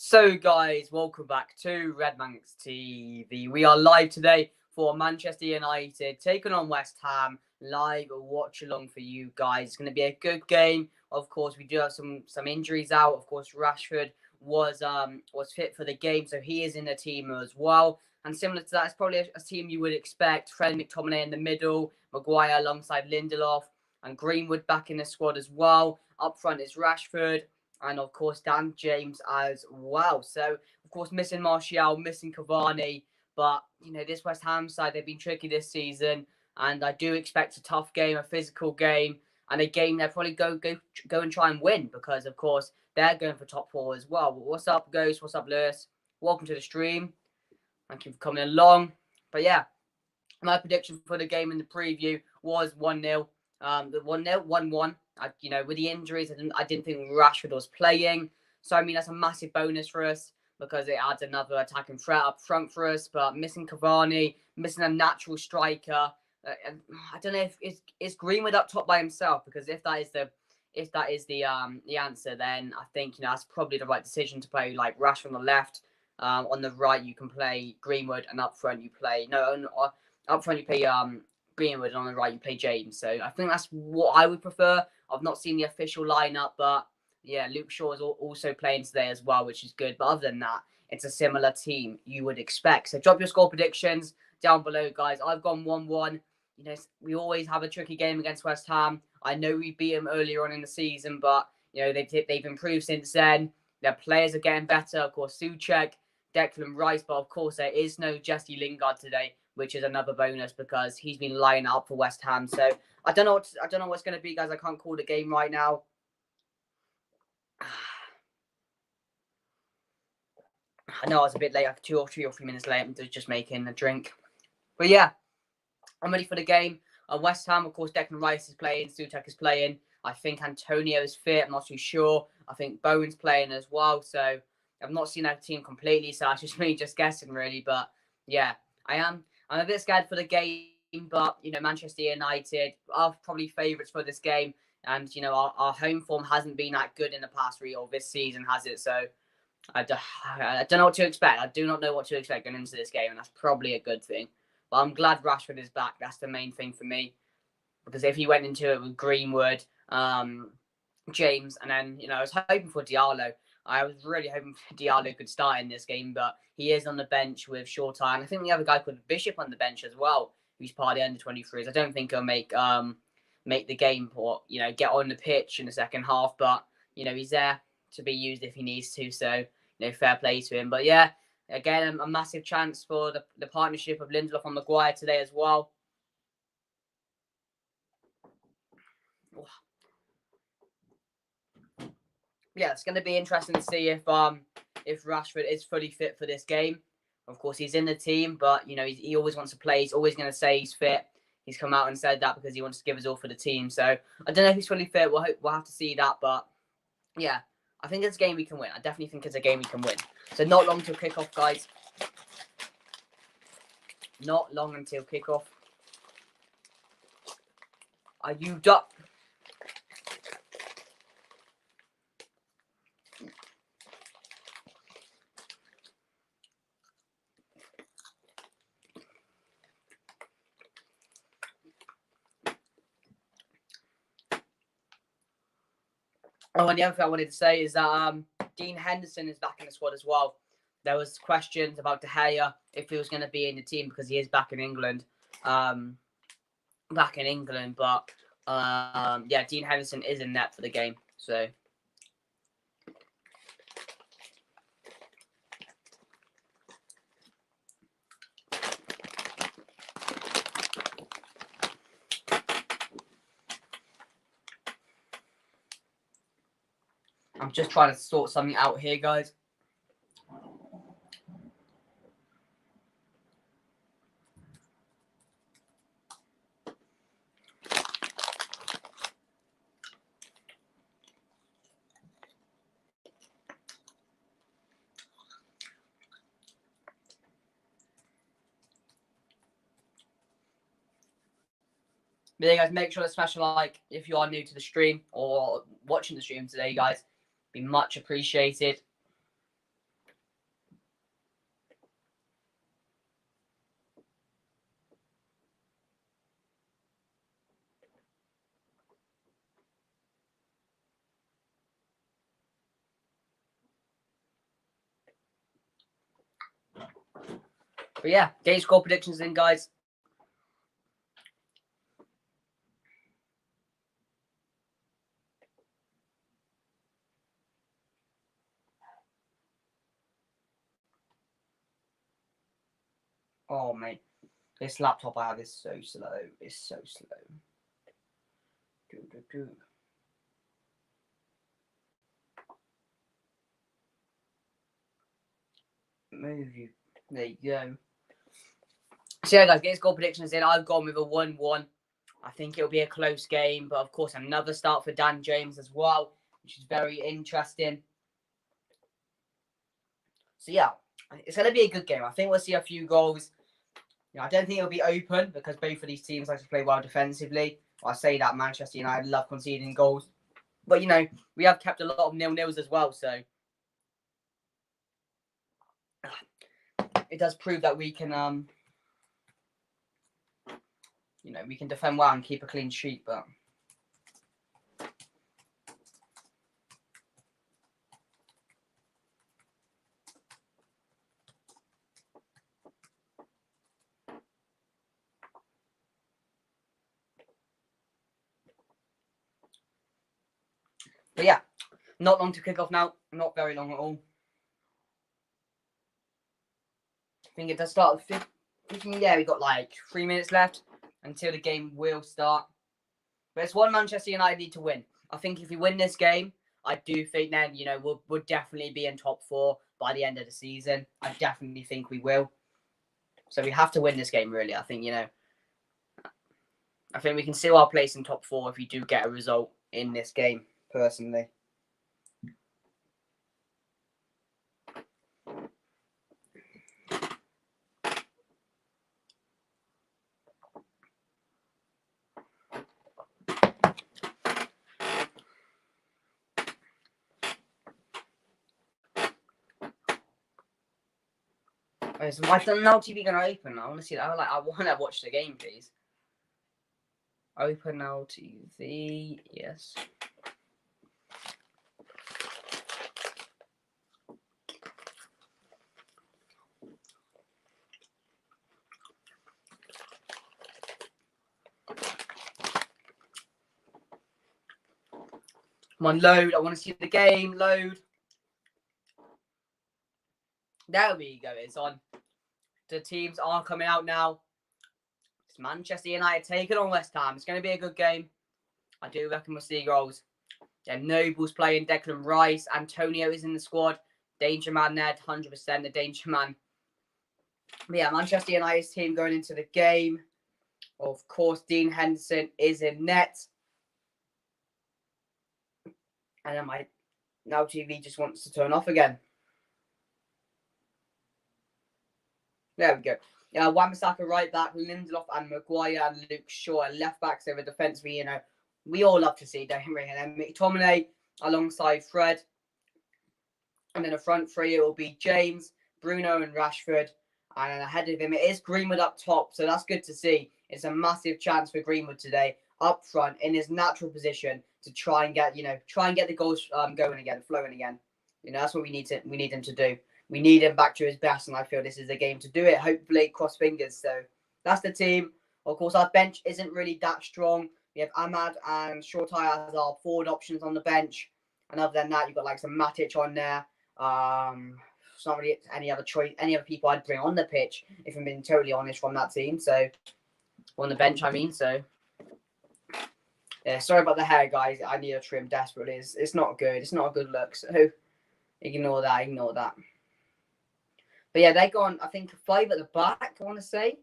So, guys, welcome back to Redmanx TV. We are live today for Manchester United taking on West Ham. Live watch along for you guys. It's going to be a good game. Of course, we do have some injuries out. Of course, Rashford was fit for the game, so he is in the team as well. And similar to that, it's probably a team you would expect. Fred McTominay in the middle, Maguire alongside Lindelof, and Greenwood back in the squad as well. Up front is Rashford. And, of course, Dan James as well. So, of course, missing Martial, missing Cavani. But, this West Ham side, they've been tricky this season. And I do expect a tough game, a physical game. And a game they'll probably go and try and win. Because, of course, they're going for top four as well. But what's up, Ghost? What's up, Lewis? Welcome to the stream. Thank you for coming along. But, yeah, my prediction for the game in the preview was 1-0. The 1-0, 1-1. With the injuries, I didn't think Rashford was playing. So, that's a massive bonus for us because it adds another attacking threat up front for us. But missing Cavani, missing a natural striker. I don't know if is Greenwood up top by himself, because if that is the answer, then I think that's probably the right decision to play like Rashford on the left. On the right, you can play Greenwood, and up front you play Greenwood, and on the right you play James. So I think that's what I would prefer. I've not seen the official lineup, but yeah, Luke Shaw is also playing today as well, which is good. But other than that, it's a similar team you would expect. So drop your score predictions down below, guys. I've gone 1-1. We always have a tricky game against West Ham. I know we beat them earlier on in the season, but they've improved since then. Their players are getting better. Of course, Souček, Declan Rice, but of course there is no Jesse Lingard today, which is another bonus because he's been lining up for West Ham. So I don't know what's going to be, guys. I can't call the game right now. I know I was a bit late, like 2 or 3 minutes late. I'm just making a drink. But yeah, I'm ready for the game. West Ham, of course, Declan Rice is playing. Souček is playing. I think Antonio is fit. I'm not too sure. I think Bowen's playing as well. So I've not seen that team completely. So that's just me just guessing, really. But yeah, I'm a bit scared for the game, but, Manchester United are probably favourites for this game. And, our home form hasn't been that good in the past or this season, has it? So I don't know what to expect. I do not know what to expect going into this game, and that's probably a good thing. But I'm glad Rashford is back. That's the main thing for me. Because if he went into it with Greenwood, James, and then, I was hoping for Diallo. I was really hoping Diallo could start in this game, but he is on the bench with Shorter. And I think we have a guy called Bishop on the bench as well, who's part of the under-23s. I don't think he'll make the game or, get on the pitch in the second half. But, he's there to be used if he needs to. So, fair play to him. But, yeah, again, a massive chance for the partnership of Lindelof and Maguire today as well. Yeah, it's going to be interesting to see if Rashford is fully fit for this game. Of course, he's in the team, but he always wants to play. He's always going to say he's fit. He's come out and said that because he wants to give his all for the team. So I don't know if he's fully fit. We'll have to see that. But yeah, I think it's a game we can win. I definitely think it's a game we can win. So not long till kickoff, guys. Not long until kickoff. Are you up? Oh, and the other thing I wanted to say is that Dean Henderson is back in the squad as well. There was questions about De Gea if he was going to be in the team because he is back in England. But yeah, Dean Henderson is in net for the game. So I'm just trying to sort something out here, guys. But yeah, guys, make sure to smash a like if you are new to the stream or watching the stream today, guys. Be much appreciated. But yeah, game score predictions in, guys. Oh, mate. This laptop I have is so slow. It's so slow. Move you. There you go. So yeah, guys, get score predictions in. I've gone with a 1-1. I think it'll be a close game, but of course another start for Dan James as well, which is very interesting. So yeah, it's going to be a good game. I think we'll see a few goals. I don't think it'll be open because both of these teams like to play well defensively. I say that Manchester United love conceding goals, but we have kept a lot of 0-0s as well. So it does prove that we can, we can defend well and keep a clean sheet. But yeah, not long to kick off now. Not very long at all. I think it does start at 15. Yeah, we've got like 3 minutes left until the game will start. But it's one Manchester United need to win. I think if we win this game, I do think then, we'll definitely be in top 4 by the end of the season. I definitely think we will. So we have to win this game, really. I think, I think we can seal our place in top 4 if we do get a result in this game, personally. Is my Now TV going to open? I want to see that. I want to watch the game, please. Open now TV. Yes. Come on, load. I want to see the game. Load. There we go. It's on. The teams are coming out now. It's Manchester United taking on West Ham. It's going to be a good game. I do reckon we'll see goals. Yeah, Noble's playing. Declan Rice. Antonio is in the squad. Danger man there. 100% the danger man. But yeah, Manchester United's team going into the game. Of course, Dean Henderson is in net. And then my Now TV just wants to turn off again. There we go. Wan-Bissaka right back, Lindelof and Maguire and Luke Shaw left backs over defence. We all love to see, don't we? And then McTominay alongside Fred. And then the front three, it will be James, Bruno and Rashford. And then ahead of him, it is Greenwood up top. So that's good to see. It's a massive chance for Greenwood today up front in his natural position to try and get the goals going again, flowing again. That's what we need him to do. We need him back to his best, and I feel this is the game to do it. Hopefully, cross fingers. So that's the team. Of course, our bench isn't really that strong. We have Ahmad and Shortai as our forward options on the bench. And other than that, you've got like some Matic on there. It's not really any other people I'd bring on the pitch, if I'm being totally honest, from that team. So on the bench, I mean. So yeah, sorry about the hair, guys. I need a trim desperately. It's not good. It's not a good look. So ignore that. But yeah, they've gone, I think, 5 at the back, I want to say.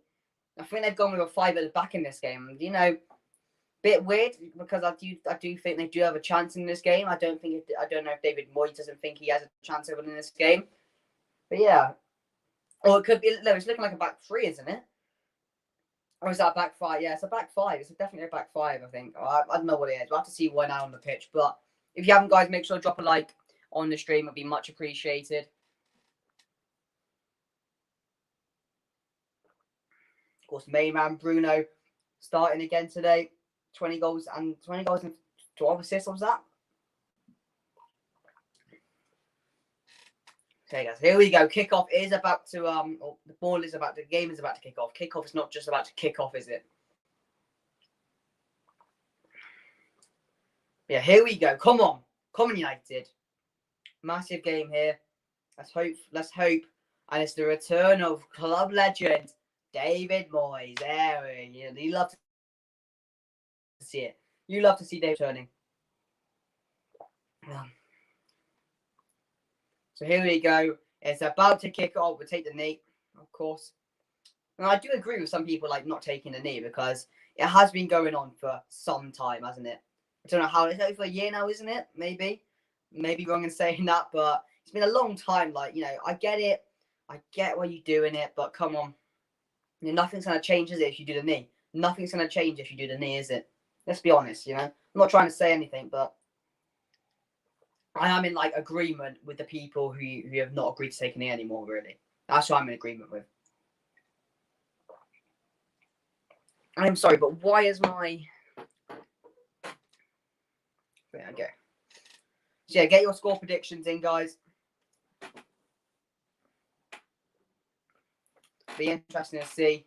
I think they've gone with a 5 at the back in this game. Bit weird because I do think they do have a chance in this game. I don't know if David Moyes doesn't think he has a chance of winning this game. But yeah. Or it could be, no, it's looking like a back 3, isn't it? Or is that a back 5? Yeah, it's a back 5. It's definitely a back 5, I think. I don't know what it is. We'll have to see one out on the pitch. But if you haven't, guys, make sure to drop a like on the stream. It'd be much appreciated. Of course, main man Bruno starting again today. 20 goals and 12 assists. What was that? Okay, guys, here we go. Kickoff is about to the game is about to kick off. Kickoff is not just about to kick off, is it? Yeah, here we go. Come on, United. Massive game here. Let's hope. And it's the return of club legend David Moyes. There, you love to see it. You love to see David turning. So here we go. It's about to kick off. We'll take the knee, of course. And I do agree with some people like not taking the knee because it has been going on for some time, hasn't it? I don't know how it's over a year now, isn't it? Maybe wrong in saying that, but it's been a long time. Like, I get it. I get why you're doing it, but come on. Nothing's gonna change, is it, if you do the knee? Nothing's gonna change if you do the knee, is it? Let's be honest, I'm not trying to say anything, but I am in agreement with the people who have not agreed to take a knee anymore, really. That's what I'm in agreement with. I'm sorry, but why is my... There we go. So yeah, get your score predictions in, guys. Be interesting to see.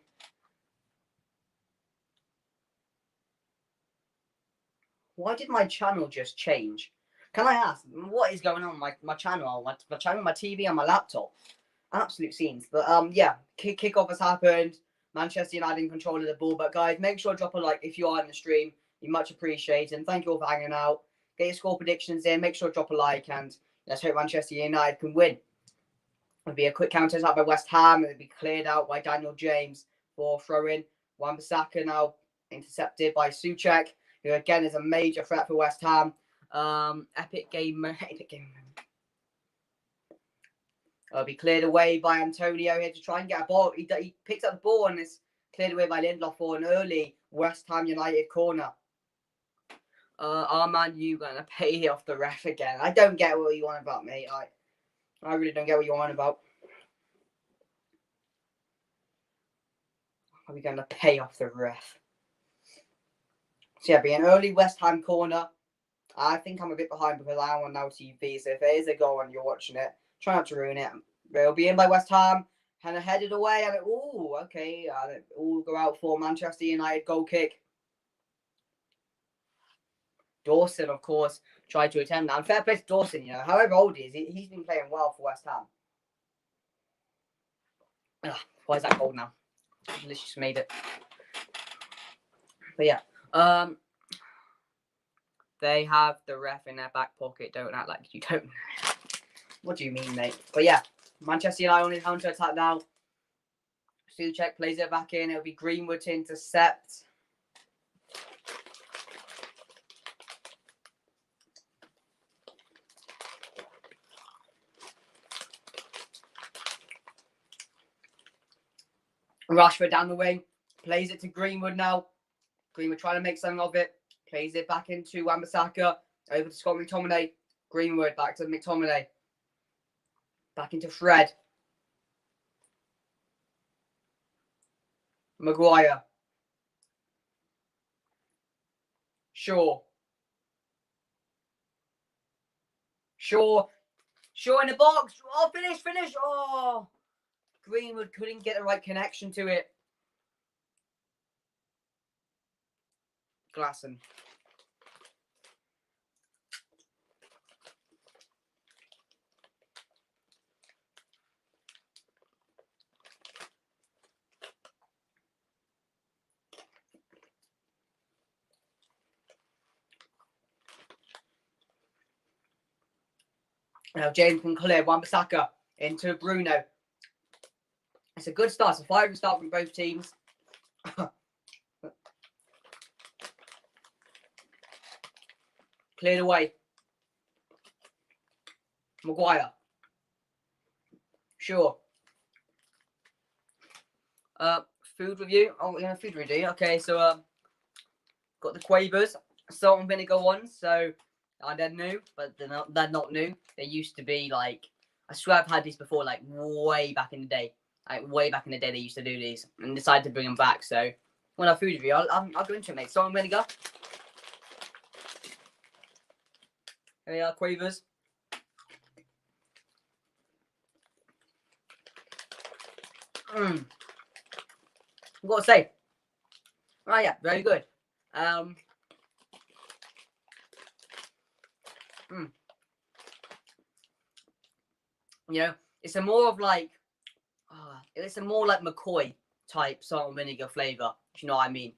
Why did my channel just change? Can I ask, what is going on my channel? My channel, my TV, and my laptop? Absolute scenes. But yeah, kickoff has happened. Manchester United in control of the ball. But guys, make sure to drop a like if you are in the stream. You much appreciate it. And thank you all for hanging out. Get your score predictions in. Make sure to drop a like. And let's hope Manchester United can win. It'll be a quick counter attack by West Ham. It'll be cleared out by Daniel James for throw-in. Wan-Bissaka now intercepted by Souček, who again is a major threat for West Ham. Epic game. It'll be cleared away by Antonio here to try and get a ball. He picks up the ball and it's cleared away by Lindelof for an early West Ham United corner. Our man, you gonna pay off the ref again? I don't get what you want about, mate. I really don't get what you want about. Are we going to pay off the ref? So yeah, be an early West Ham corner. I think I'm a bit behind because I am on Now TV. So if there is a goal and you're watching it, try not to ruin it. They'll be in by West Ham. And headed away. And okay. And it all go out for Manchester United goal kick. Dawson, of course, tried to attempt that. And fair play to Dawson, however old he is, he's been playing well for West Ham. Why is that cold now? I literally just made it. But yeah, they have the ref in their back pocket. Don't act like you don't. What do you mean, mate? But yeah, Manchester United on his counter attack now. Souček plays it back in. It'll be Greenwood to intercept. Rashford down the wing. Plays it to Greenwood now. Greenwood trying to make something of it. Plays it back into Wan-Bissaka. Over to Scott McTominay. Greenwood back to McTominay. Back into Fred. Maguire. Shaw in the box. Oh, finish. Oh. Greenwood couldn't get the right connection to it. Glasson. Now James can clear Wan-Bissaka into Bruno. It's a good start. It's a firing start from both teams. Cleared away. Maguire. Sure. Food review. Oh, yeah, food review. Okay, so got the Quavers salt and vinegar ones. So they're new, but they're not new. They used to be I swear I've had these before, way back in the day. Way back in the day, they used to do these and decided to bring them back. So when I food review, I'll go into it, mate. Salt and vinegar. Here we are, Quavers. I've got to say, oh yeah, very good. You know, it's a more of like, it's a more like McCoy type salt and vinegar flavour. If you know what I mean.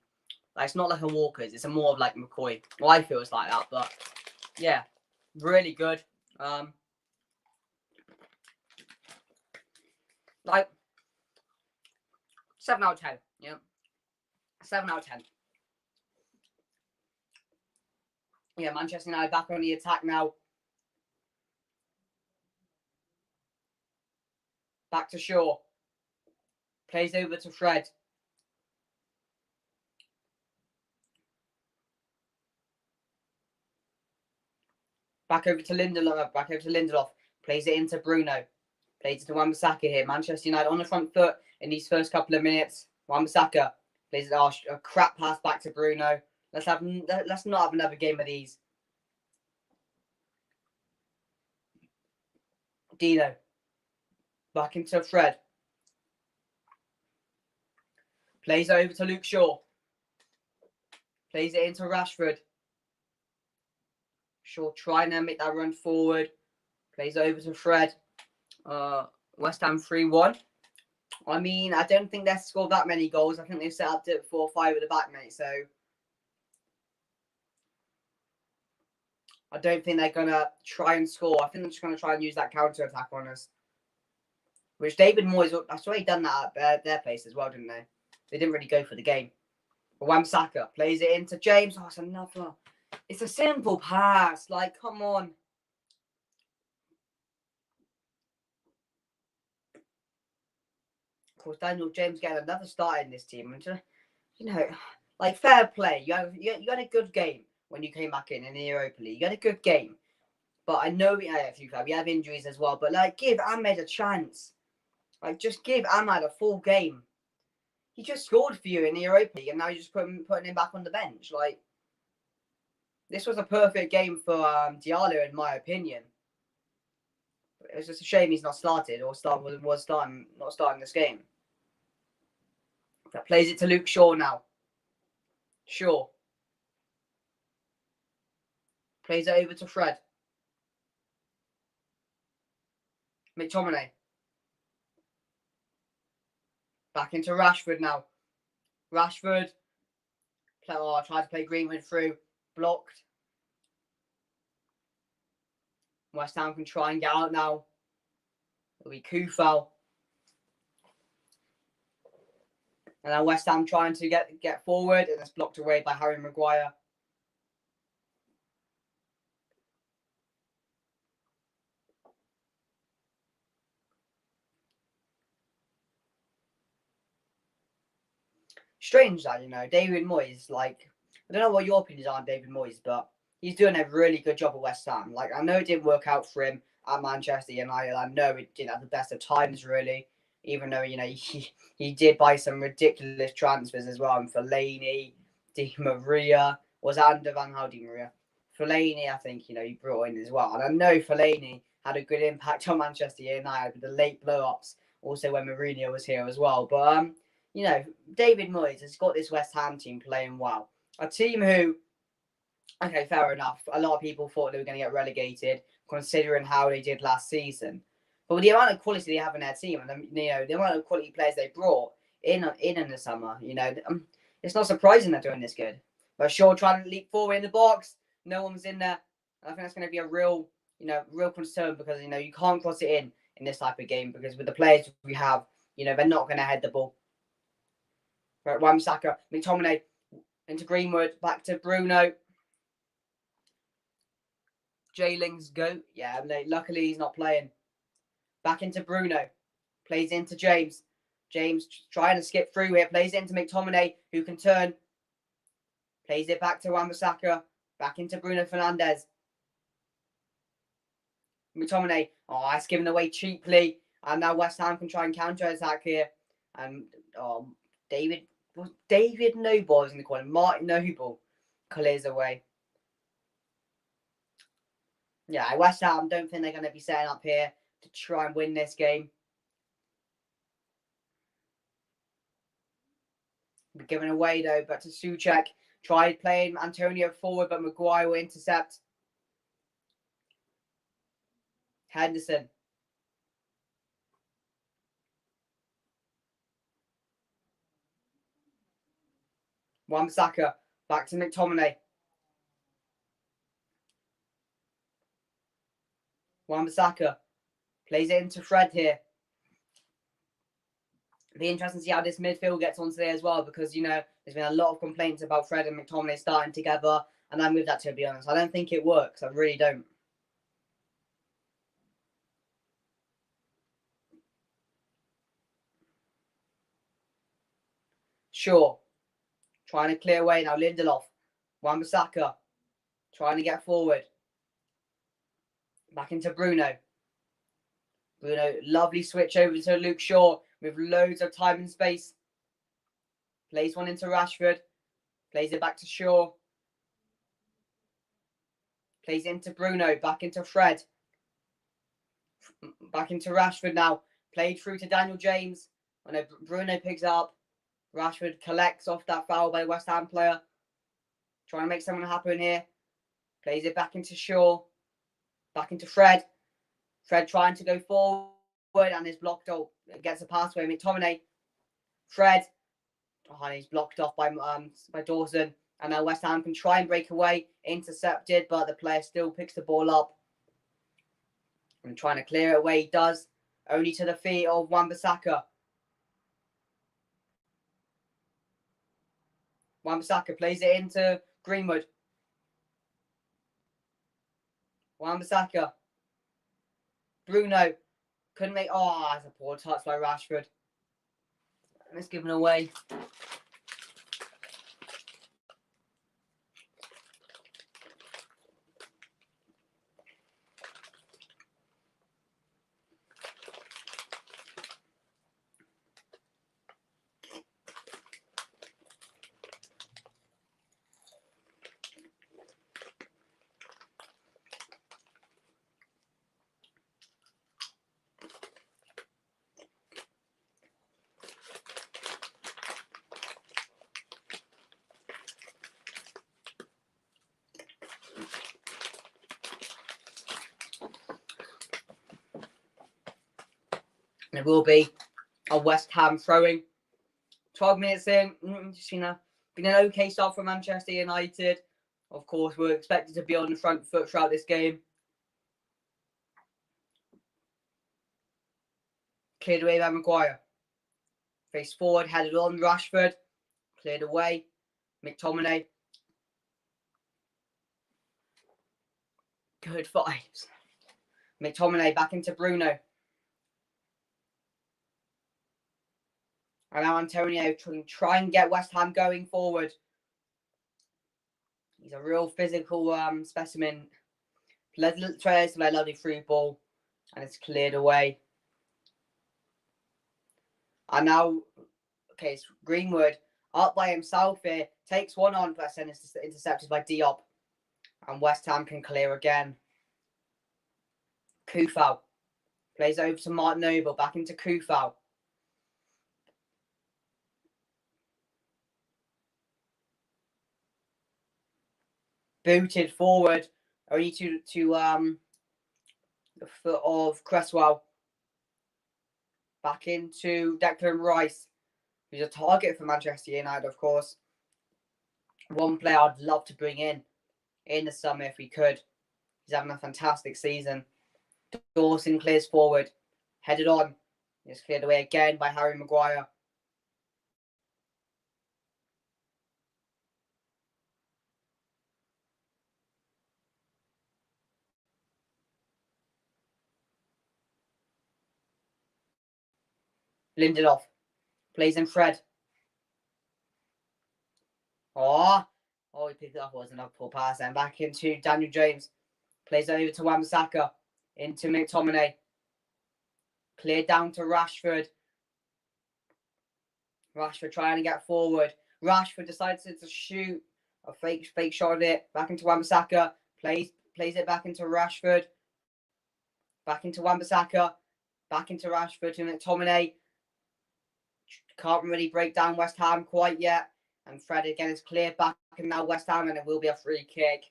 Like, it's not like a Walker's. It's a more of like McCoy. Well, I feel it's like that, but yeah, really good. Like 7 out of 10. Yeah, 7 out of 10. Yeah, Manchester United back on the attack now. Back to Shaw. Plays over to Fred. Back over to Lindelof. Plays it into Bruno. Plays it to Wan-Bissaka here. Manchester United on the front foot in these first couple of minutes. Wan-Bissaka plays it a crap pass back to Bruno. Let's not have another game of these. Dino. Back into Fred. Plays it over to Luke Shaw. Plays it into Rashford. Shaw trying to make that run forward. Plays it over to Fred. West Ham 3-1. I mean, I don't think they've scored that many goals. I think they've set up to 4 or 5 at the back, mate. So I don't think they're going to try and score. I think they're just going to try and use that counter-attack on us. Which David Moyes, I saw he done that at their place as well, didn't they? They didn't really go for the game. But Wan-Bissaka plays it into James. Oh, it's another. It's a simple pass. Like, come on. Of course, Daniel James getting another start in this team. And, you know, like, fair play. You had a good game when you came back in the Europa League. You had a good game. But I know we have injuries as well. But, like, give Ahmed a chance. Like, just give Ahmad a full game. He just scored for you in the Europa League, and now you're just putting him back on the bench. Like, this was a perfect game for Diallo, in my opinion. It's just a shame he's not started or not starting this game. That plays it to Luke Shaw now. Shaw plays it over to Fred. McTominay. Back into Rashford now. Rashford. Tried to play Greenwood through. Blocked. West Ham can try and get out now. It'll be Kufal. And now West Ham trying to get forward, and it's blocked away by Harry Maguire. Strange that, David Moyes, like, I don't know what your opinions are on David Moyes, but he's doing a really good job at West Ham. Like, I know it didn't work out for him at Manchester United. I know it didn't have the best of times, really, even though, he did buy some ridiculous transfers as well. And Fellaini, Di Maria, was that under Van Gaal, Di Maria? Fellaini, I think, he brought in as well. And I know Fellaini had a good impact on Manchester United with the late blow-ups, also when Mourinho was here as well. But, David Moyes has got this West Ham team playing well. A team who, okay, fair enough. A lot of people thought they were going to get relegated, considering how they did last season. But with the amount of quality they have in their team, and the amount of quality players they brought in the summer, it's not surprising they're doing this good. But Shaw trying to leap forward in the box, no one was in there. I think that's going to be a real concern, because you can't cross it in this type of game, because with the players we have, they're not going to head the ball. Right, Wan-Bissaka, McTominay into Greenwood, back to Bruno. Jayling's goat. Yeah, luckily he's not playing. Back into Bruno. Plays into James. James trying to skip through here. Plays it into McTominay, who can turn. Plays it back to Wan-Bissaka. Back into Bruno Fernandes. McTominay. Oh, it's given away cheaply. And now West Ham can try and counter-attack here. And David Noble, I was going to call him. Martin Noble clears away. Yeah, West Ham don't think they're going to be setting up here to try and win this game. Given away though, but to Souček. Tried playing Antonio forward, but Maguire will intercept. Henderson. Wan-Bissaka. Back to McTominay. Wan-Bissaka. Plays it into Fred here. It'll be interesting to see how this midfield gets on today as well, because, you know, there's been a lot of complaints about Fred and McTominay starting together, and I'm with that, to be honest. I don't think it works. I really don't. Shaw. Trying to clear away now. Lindelof. Wan-Bissaka. Trying to get forward. Back into Bruno. Bruno, lovely switch over to Luke Shaw with loads of time and space. Plays one into Rashford. Plays it back to Shaw. Plays it into Bruno. Back into Fred. Back into Rashford now. Played through to Daniel James. Oh no, Bruno picks up. Rashford collects off that foul by the West Ham player. Trying to make something happen here. Plays it back into Shaw. Back into Fred. Fred trying to go forward and is blocked off. Gets a pass away. McTominay. Fred. Oh, and he's blocked off by Dawson. And now West Ham can try and break away. Intercepted, but the player still picks the ball up. And trying to clear it away. He does. Only to the feet of Wan-Bissaka. Wan-Bissaka plays it into Greenwood. Wan-Bissaka. Bruno. Couldn't make... Oh, that's a poor touch by Rashford. Let's give it away. It will be a West Ham throwing. 12 minutes in, just, you know, been an okay start for Manchester United. Of course, we're expected to be on the front foot throughout this game. Cleared away by Maguire. Face forward, headed on. Rashford. Cleared away. McTominay. Good vibes. McTominay back into Bruno. And now Antonio try and get West Ham going forward. He's a real physical specimen. Tries to play a lovely free ball. And it's cleared away. And now, okay, it's Greenwood up by himself here. Takes one on, but then it's intercepted by Diop. And West Ham can clear again. Kufau. Plays over to Martin Noble. Back into Kufau. Booted forward. Only to the foot of Cresswell. Back into Declan Rice, who's a target for Manchester United, of course. One player I'd love to bring in the summer if we could. He's having a fantastic season. Dawson clears forward. Headed on. It's cleared away again by Harry Maguire. Lindelof. Plays in Fred. Oh, he picked it up. It was another poor pass. And back into Daniel James. Plays over to Wan-Bissaka. Into McTominay. Cleared down to Rashford. Rashford trying to get forward. Rashford decides to shoot a fake shot of it. Back into Wan-Bissaka. Plays it back into Rashford. Back into Wan-Bissaka. Back into Rashford to McTominay. Can't really break down West Ham quite yet. And Fred again is cleared back, and now West Ham, and it will be a free kick.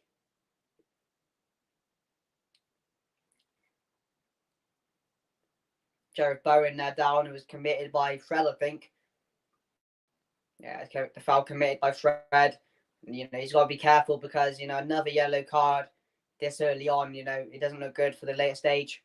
Jared Bowen there down. It was committed by Fred, I think. Yeah, the foul committed by Fred. He's got to be careful because, another yellow card this early on, it doesn't look good for the later stage.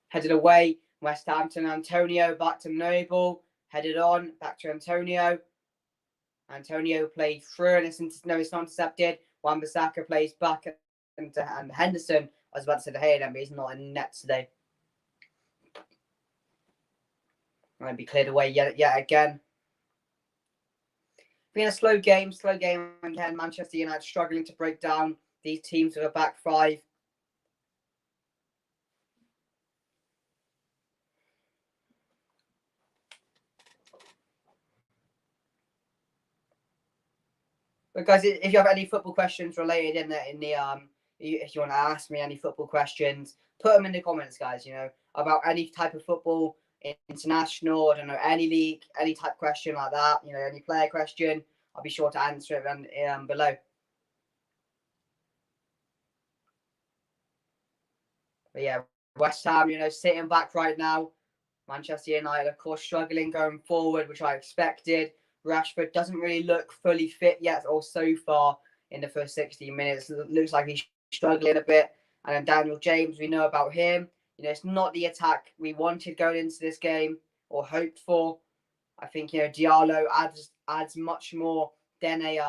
Headed away, West Hampton, Antonio, back to Noble. Headed on, back to Antonio. Antonio played through, and it's not intercepted. Wan-Bissaka plays back, and Henderson, I was about to say the Hayden, but he's not in net today. Might be cleared away yet again. Being a slow game again. Manchester United struggling to break down these teams with a back five. But guys, if you have any football questions related if you want to ask me any football questions, put them in the comments, guys. About any type of football, international, I don't know, any league, any type of question like that. Any player question, I'll be sure to answer it below. But yeah, West Ham, sitting back right now. Manchester United, of course, struggling going forward, which I expected. Rashford doesn't really look fully fit yet, or so far in the first 60 minutes. It looks like he's struggling a bit. And then Daniel James, we know about him. It's not the attack we wanted going into this game or hoped for. I think Diallo adds much more than a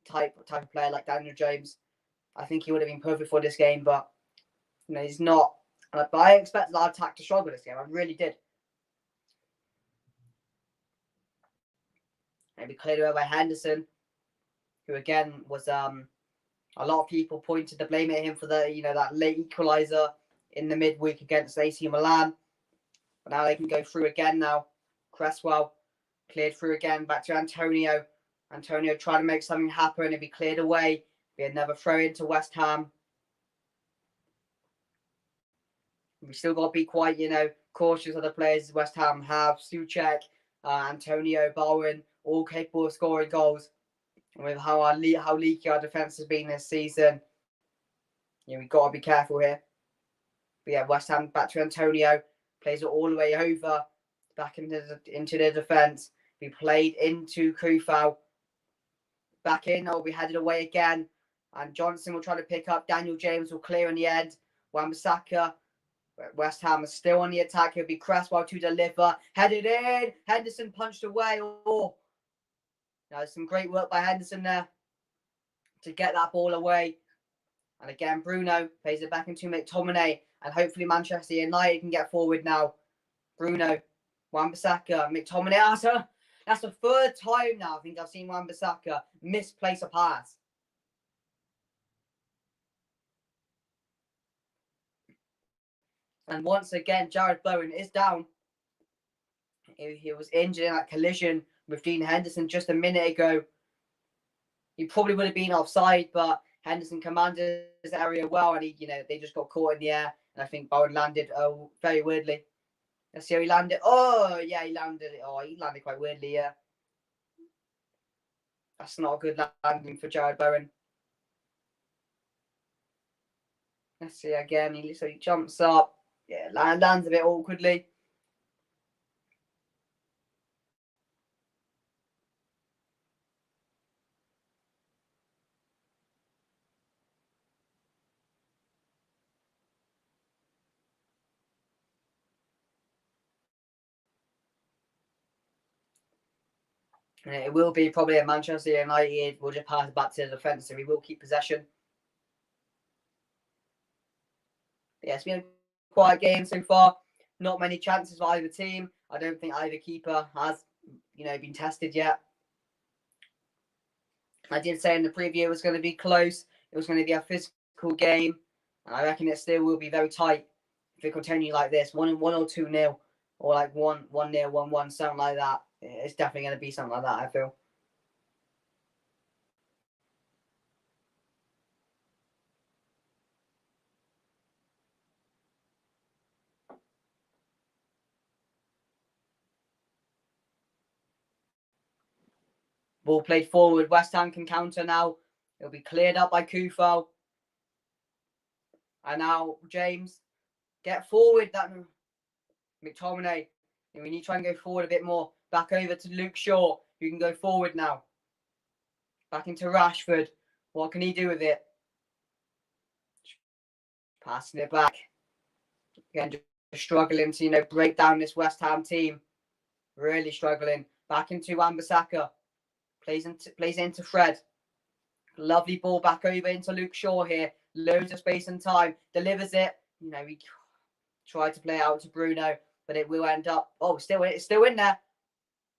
type of player like Daniel James. I think he would have been perfect for this game, but he's not. But I expected our attack to struggle this game. I really did. Maybe cleared away by Henderson, who again was a lot of people pointed the blame at him for that late equaliser in the midweek against AC Milan. But now they can go through again now. Cresswell cleared through again, back to Antonio. Antonio trying to make something happen. It'd be cleared away. Be another throw into West Ham. We still got to be quite, cautious of the players West Ham have. Souček, Antonio, Bowen, all capable of scoring goals. And with how leaky our defence has been this season, we've got to be careful here. But yeah, West Ham back to Antonio. Plays it all the way over. Back into the defence. We played into Kufau. Back in. Oh, we headed away again. And Johnson will try to pick up. Daniel James will clear in the end. Wan-Bissaka. West Ham is still on the attack. It'll be Cresswell to deliver. Headed in. Henderson punched away. Oh. Now, some great work by Henderson there to get that ball away. And again, Bruno plays it back into McTominay. And hopefully Manchester United can get forward now. Bruno, Wan-Bissaka, McTominay. That's the third time now I think I've seen Wan-Bissaka misplace a pass. And once again, Jared Bowen is down. He was injured in that collision with Dean Henderson just a minute ago. He probably would have been offside, but Henderson commanded his area well, and they just got caught in the air. And I think Bowen landed very weirdly. Let's see how he landed. Oh, yeah, he landed it. Oh, he landed quite weirdly, yeah. That's not a good landing for Jared Bowen. Let's see again. He jumps up. Yeah, lands a bit awkwardly. And it will be probably a Manchester United. We'll just pass it back to the defence, so we will keep possession. Yeah, it's been a quiet game so far. Not many chances for either team. I don't think either keeper has, been tested yet. I did say in the preview it was going to be close. It was going to be a physical game. And I reckon it still will be very tight if it continues like this. 1 or 2-0. Or like 1-0, 1-1, something like that. It's definitely going to be something like that, I feel. Ball played forward. West Ham can counter now. It'll be cleared up by Kufo. And now James, get forward. That McTominay. We need to try and go forward a bit more. Back over to Luke Shaw, who can go forward now. Back into Rashford. What can he do with it? Passing it back. Again, just struggling to, break down this West Ham team. Really struggling. Back into Wan-Bissaka. Plays into Fred. Lovely ball back over into Luke Shaw here. Loads of space and time. Delivers it. He tried to play out to Bruno, but it will end up. Oh, it's still in there.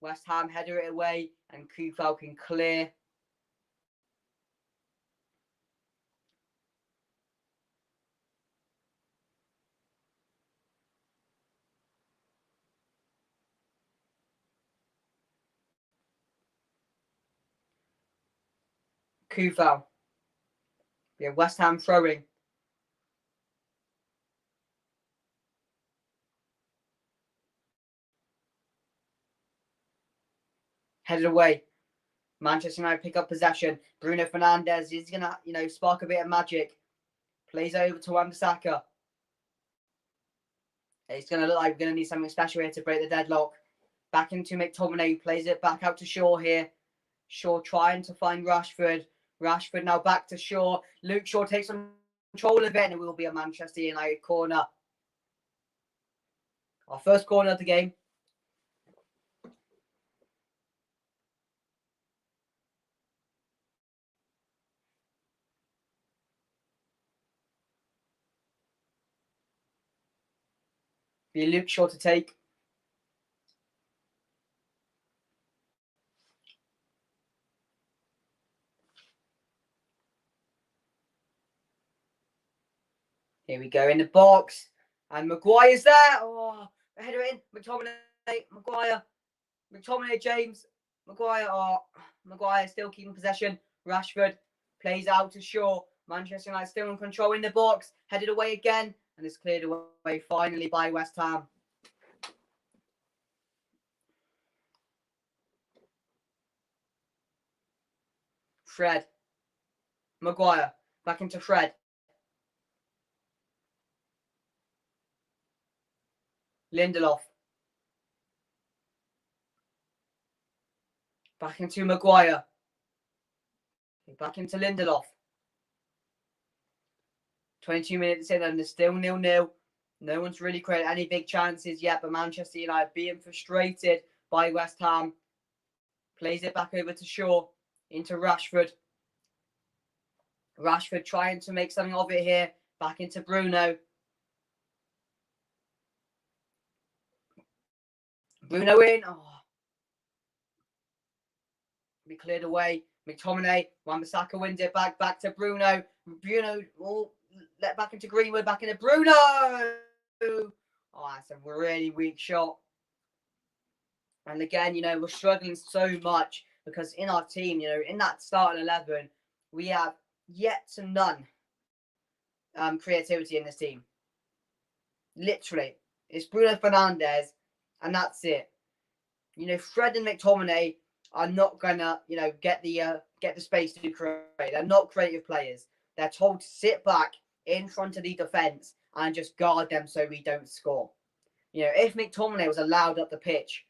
West Ham header it away, and Kufal can clear. Kufal. Yeah, West Ham throwing. Headed away. Manchester United pick up possession. Bruno Fernandes is going to, spark a bit of magic. Plays over to Wan-Bissaka. It's going to look like we're going to need something special here to break the deadlock. Back into McTominay. Plays it back out to Shaw here. Shaw trying to find Rashford. Rashford now back to Shaw. Luke Shaw takes control of it, and it will be a Manchester United corner. Our first corner of the game. Be Luke Shaw to take. Here we go in the box. And Maguire's there. Oh, header in. McTominay, Maguire. McTominay, James. Maguire. Oh, Maguire still keeping possession. Rashford plays out to Shaw. Manchester United still in control in the box. Headed away again. And it's cleared away finally by West Ham. Fred. Maguire. Back into Fred. Lindelof. Back into Maguire. Back into Lindelof. 22 minutes in and there's still 0-0. No one's really created any big chances yet, but Manchester United being frustrated by West Ham. Plays it back over to Shaw. Into Rashford. Rashford trying to make something of it here. Back into Bruno. Bruno in. Oh. Be cleared away. McTominay. Wan-Bissaka wins it back. Back to Bruno. Bruno. Oh, let back into Greenwood. Back into Bruno. Oh, that's a really weak shot. And again, we're struggling so much because in our team, in that starting 11, we have yet to none creativity in this team. Literally. It's Bruno Fernandes, and that's it. Fred and McTominay are not gonna, get the space to create. They're not creative players. They're told to sit back in front of the defense and just guard them so we don't score. If McTominay was allowed up the pitch,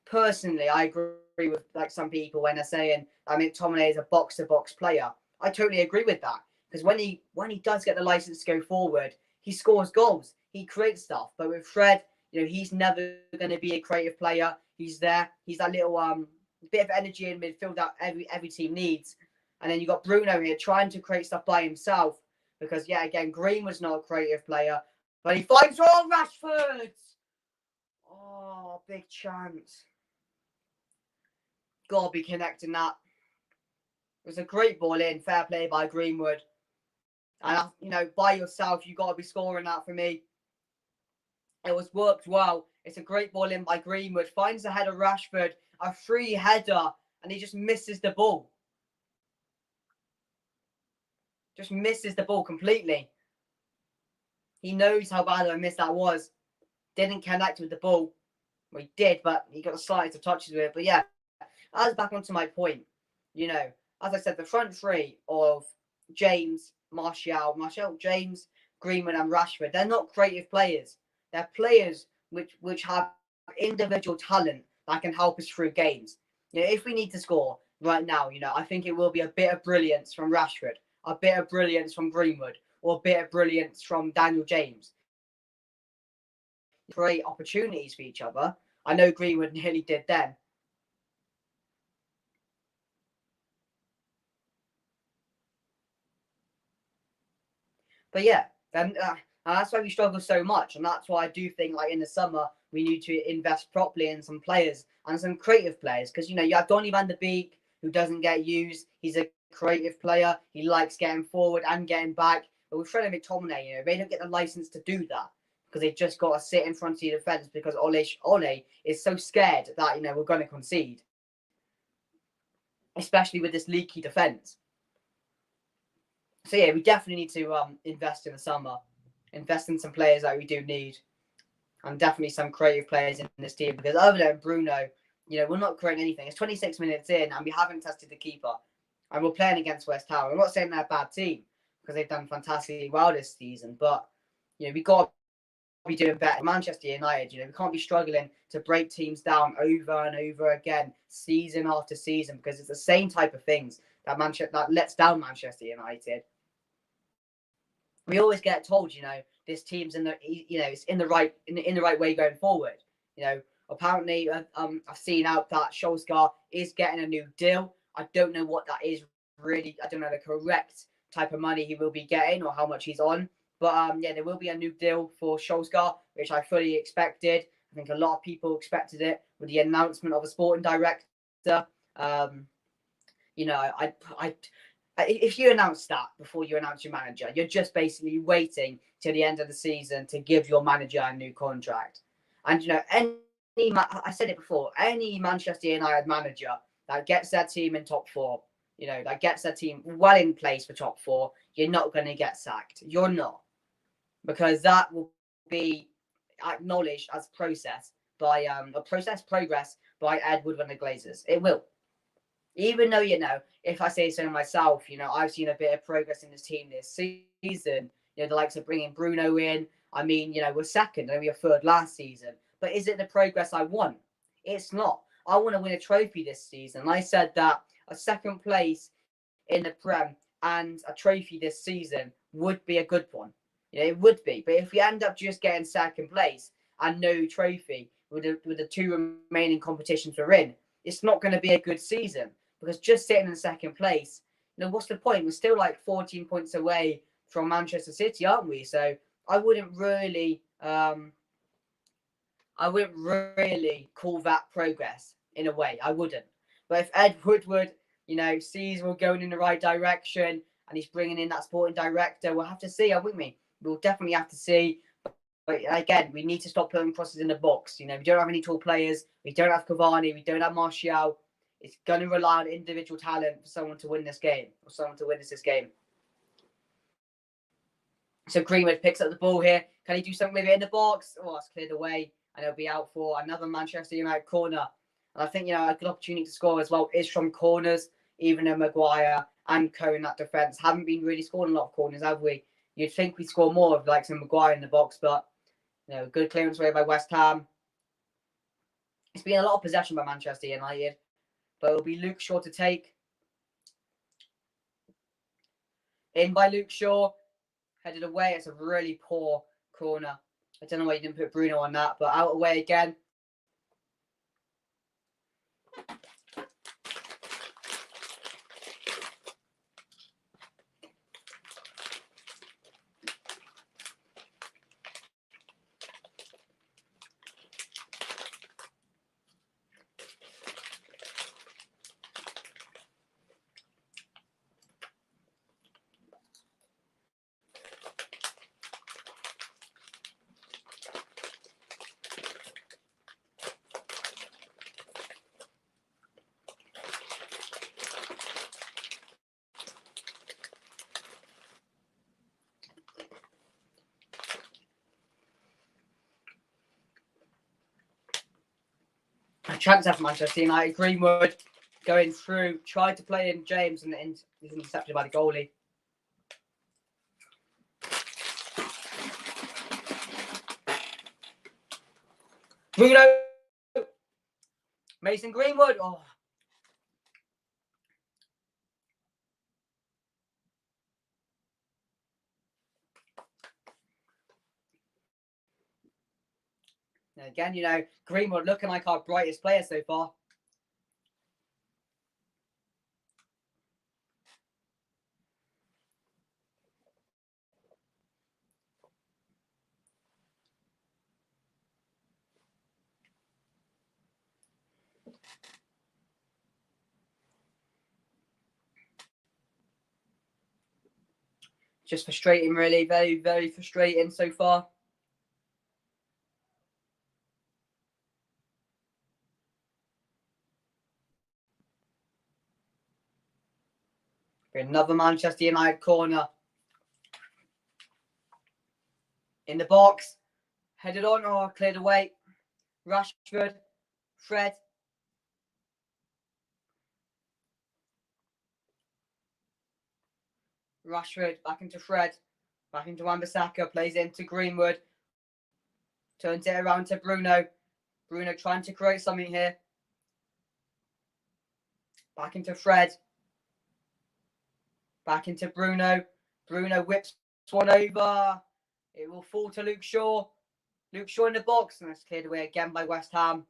personally, I agree with some people when they're saying McTominay is a box-to-box player. I totally agree with that because when he does get the license to go forward, he scores goals. He creates stuff. But with Fred, he's never going to be a creative player. He's there. He's that little bit of energy in midfield that every team needs. And then you got Bruno here trying to create stuff by himself because again, Green was not a creative player, but he finds Rashford. Oh, big chance. Gotta be connecting that. It was a great ball in, fair play by Greenwood. And, by yourself, you got to be scoring that for me. It was worked well. It's a great ball in by Greenwood. Finds the head of Rashford, a free header, and he just misses the ball. Just misses the ball completely. He knows how bad of a miss that was. Didn't connect with the ball. Well, he did, but he got the slightest of touches with it. But yeah, as back onto my point, as I said, the front three of James, Martial, James, Greenwood, and Rashford, they're not creative players. They're players which have individual talent that can help us through games. If we need to score right now, I think it will be a bit of brilliance from Rashford, a bit of brilliance from Greenwood, or a bit of brilliance from Daniel James. Create opportunities for each other. I know Greenwood nearly did then. But yeah, then that's why we struggle so much, and that's why I do think like in the summer we need to invest properly in some players and some creative players, because you have Donny van de Beek, who doesn't get used. He's a creative player. He likes getting forward and getting back. But with Fred and McTominay, they don't get the license to do that because they've just got to sit in front of the defence because Ole is so scared that we're going to concede, especially with this leaky defence. So yeah, we definitely need to invest in the summer, invest in some players that we do need, and definitely some creative players in this team, because other than Bruno, we're not creating anything. It's 26 minutes in and we haven't tested the keeper, and we're playing against West Ham. I'm not saying they're a bad team because they've done fantastically well this season, but we got to be doing better. Manchester United, we can't be struggling to break teams down over and over again, season after season, because it's the same type of things that lets down Manchester United. We always get told, this team's in the, it's in the right way going forward. Apparently, I've seen out that Solskjaer is getting a new deal. I don't know what that is really. I don't know the correct type of money he will be getting or how much he's on. But yeah, there will be a new deal for Solskjaer, which I fully expected. I think a lot of people expected it with the announcement of a sporting director. If you announce that before you announce your manager, you're just basically waiting till the end of the season to give your manager a new contract. And I said it before, any Manchester United manager that gets their team in top four, that gets their team well in place for top four, you're not going to get sacked. You're not, because that will be acknowledged as progress by Ed Woodward and the Glazers. It will. Even though, if I say so myself, I've seen a bit of progress in this team this season. The likes of bringing Bruno in. I mean, we're second and we were third last season. But is it the progress I want? It's not. I want to win a trophy this season. I said that a second place in the Prem and a trophy this season would be a good one. It would be. But if we end up just getting second place and no trophy with the two remaining competitions we're in, it's not going to be a good season. Because just sitting in second place, what's the point? We're still like 14 points away from Manchester City, aren't we? So I wouldn't really call that progress in a way. I wouldn't. But if Ed Woodward, sees we're going in the right direction and he's bringing in that sporting director, we'll have to see, won't we? We'll definitely have to see. But again, we need to stop putting crosses in the box. We don't have any tall players. We don't have Cavani. We don't have Martial. It's going to rely on individual talent for someone to win this game, or someone to witness this game. So Greenwood picks up the ball here. Can he do something with it in the box? Oh, it's cleared away, and it'll be out for another Manchester United corner. And I think, a good opportunity to score as well is from corners, even though Maguire and Coe in that defence haven't been really scoring a lot of corners, have we? You'd think we'd score more of like some Maguire in the box, but, good clearance away by West Ham. It's been a lot of possession by Manchester United. But it'll be Luke Shaw to take. In by Luke Shaw. Headed away. It's a really poor corner. I don't know why you didn't put Bruno on that, but out away again. transfer for Manchester United. Greenwood going through, tried to play in James, and he's intercepted by the goalie. Bruno, Mason Greenwood. Oh. And again, you know, Greenwood looking like our brightest player so far. Just frustrating, really. Very, very frustrating so far. Another Manchester United corner. In the box. Headed on. Oh, cleared away. Rashford. Fred. Rashford. Back into Fred. Back into Wan-Bissaka. Plays into Greenwood. Turns it around to Bruno. Bruno trying to create something here. Back into Fred. Back into Bruno. Bruno whips one over. It will fall to Luke Shaw. Luke Shaw in the box. And that's cleared away again by West Ham.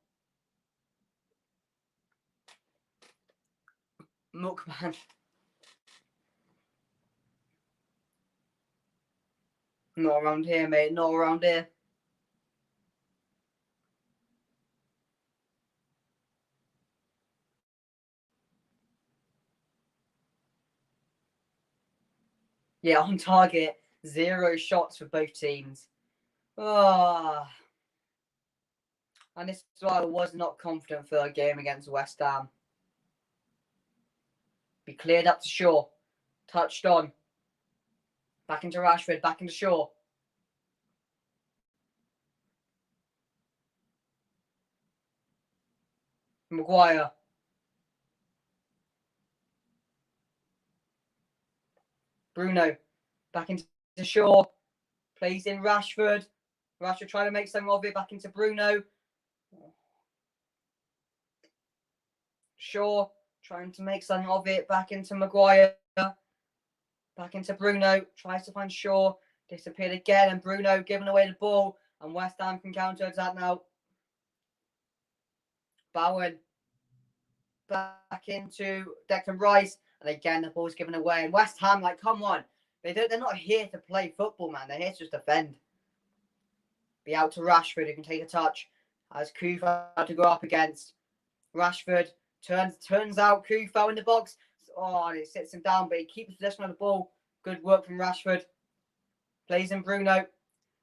Milkman. Not around here, mate. Not around here. Yeah, on target. 0 shots for both teams. Oh. And this is why I was not confident for a game against West Ham. Be cleared up to Shaw. Touched on. Back into Rashford. Back into Shaw. Maguire. Bruno. Back into Shaw. Plays in Rashford. Rashford trying to make something of it. Back into Bruno. Shaw trying to make something of it. Back into Maguire. Back into Bruno. Tries to find Shaw. Disappeared again. And Bruno giving away the ball. And West Ham can counter-attack now. Bowen. Back into Declan Rice. And again, the ball's given away. And West Ham, like, come on. They're not here to play football, man. They're here to just defend. Be out to Rashford, who can take a touch. As Kufau to go up against. Rashford turns out Kufau in the box. Oh, and it sits him down, but he keeps possession of the ball. Good work from Rashford. Plays in Bruno.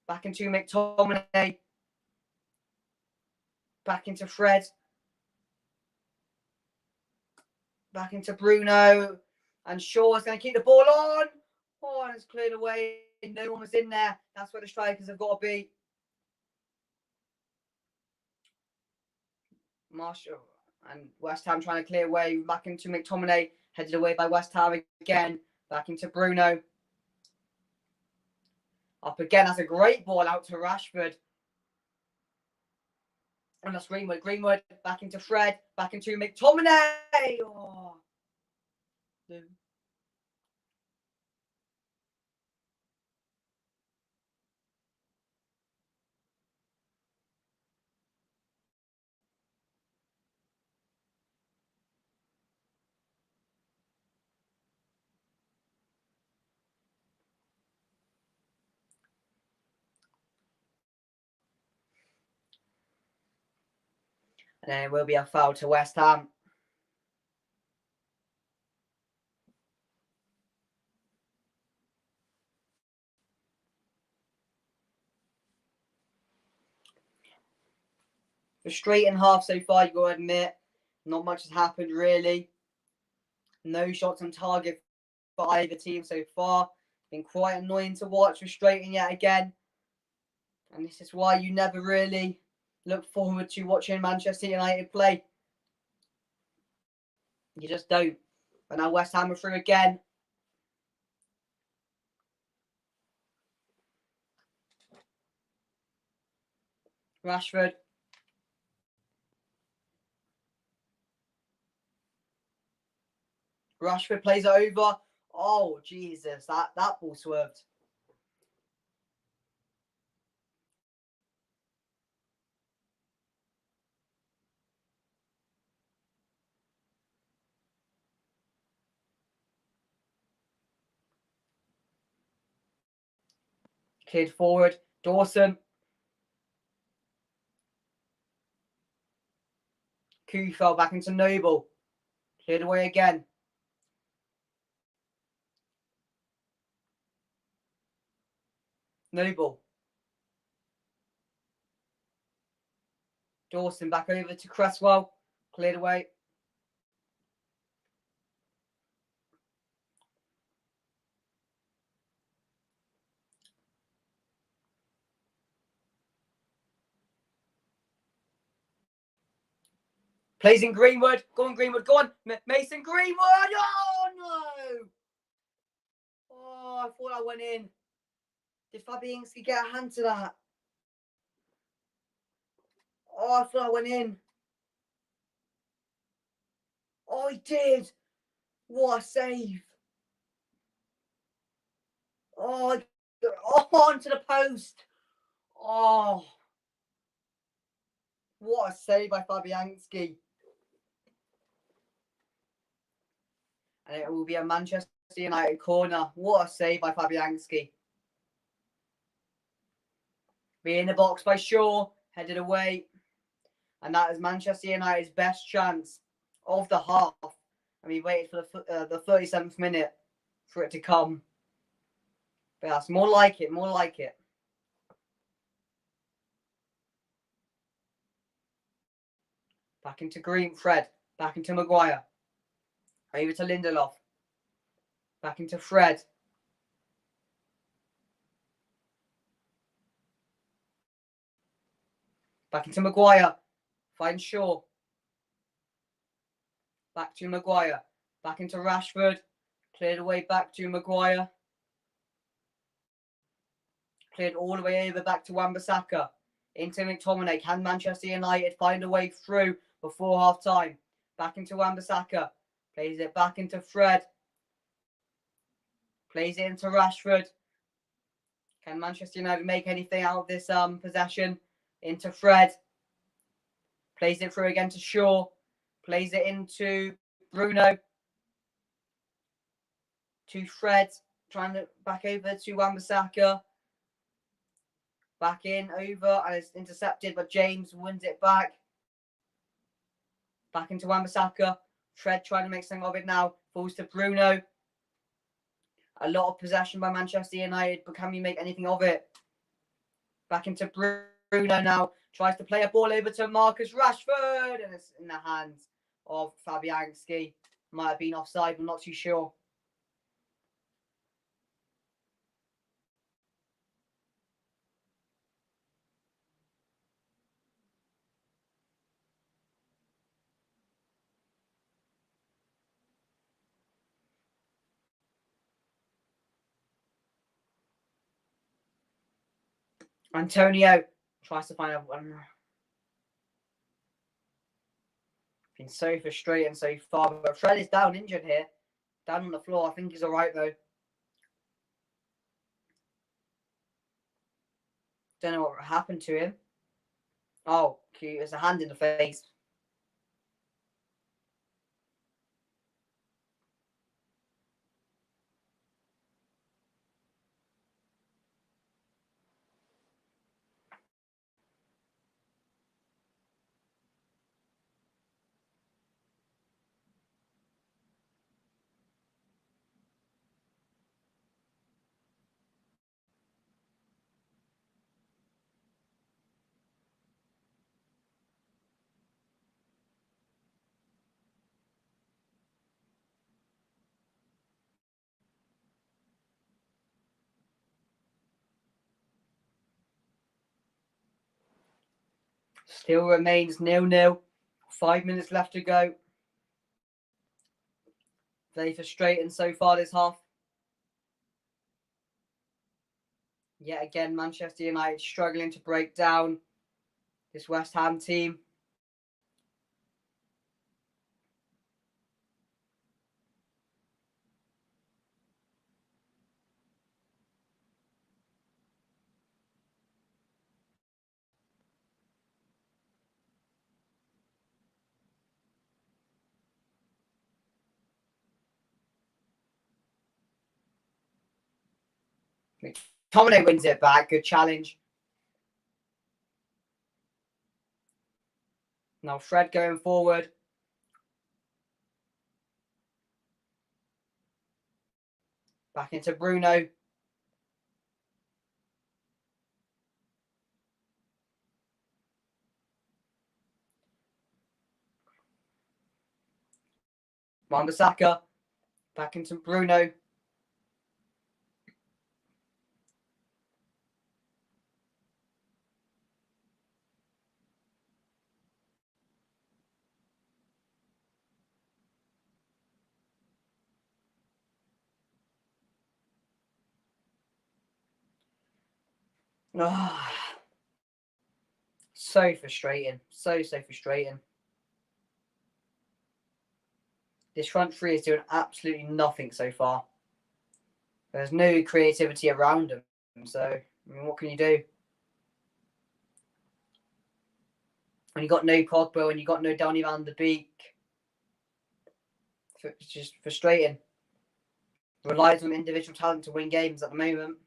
Back into McTominay. Back into Fred. Back into Bruno. And Shaw's going to keep the ball on. Oh, and it's cleared away. No one was in there. That's where the strikers have got to be. Marshall and West Ham trying to clear away. Back into McTominay. Headed away by West Ham again. Back into Bruno. Up again. That's a great ball out to Rashford. And that's Greenwood. Greenwood back into Fred. Back into McTominay. Oh. And then it will be a foul to West Ham. Frustrating half so far, you got to admit. Not much has happened, really. No shots on target for either team so far. Been quite annoying to watch. Frustrating yet again. And this is why you never really look forward to watching Manchester United play. You just don't. But now West Ham are through again. Rashford. Rashford plays it over. Oh, Jesus. That ball swerved. Cleared forward. Dawson. Koo fell back into Noble. Cleared away again. Noble. Dawson back over to Cresswell. Cleared away. Plays in Greenwood. Go on, Greenwood. Go on. Mason Greenwood. Oh, no. Oh, I thought I went in. Did Fabianski get a hand to that? Oh, I thought I went in. Oh, he did. What a save. Oh, onto the post. Oh, what a save by Fabianski. And it will be a Manchester United corner. What a save by Fabianski. Be in the box by Shaw. Headed away. And that is Manchester United's best chance of the half. And we waited for the 37th minute for it to come. But that's more like it. More like it. Back into Fred. Back into Maguire. Over to Lindelof. Back into Fred. Back into Maguire. Finds Shaw. Back to Maguire. Back into Rashford. Cleared away back to Maguire. Cleared all the way over back to Wan-Bissaka. Into McTominay. Can Manchester United find a way through before half time? Back into Wan-Bissaka. Plays it back into Fred. Plays it into Rashford. Can Manchester United make anything out of this possession? Into Fred. Plays it through again to Shaw. Plays it into Bruno. To Fred. Trying to back over to Wan-Bissaka. Back in, over, and it's intercepted, but James wins it back. Back into Wan-Bissaka. Fred trying to make something of it now. Falls to Bruno. A lot of possession by Manchester United, but can we make anything of it? Back into Bruno now. Tries to play a ball over to Marcus Rashford, and it's in the hands of Fabianski. Might have been offside, but not too sure. Antonio tries to find a one. Been so frustrating so far, but Fred is down injured here. Down on the floor. I think he's alright though. Don't know what happened to him. Oh, cute. There's a hand in the face. Still remains 0-0. 5 minutes left to go. Very frustrating so far this half. Yet again, Manchester United struggling to break down this West Ham team. McTominay wins it back. Good challenge. Now Fred going forward. Back into Bruno. Wan-Bissaka. Back into Bruno. Oh, so frustrating. So frustrating. This front three is doing absolutely nothing so far. There's no creativity around them. So, I mean, what can you do? When you got no Pogba, when you got no Donny van de Beek, it's just frustrating. Relies on individual talent to win games at the moment.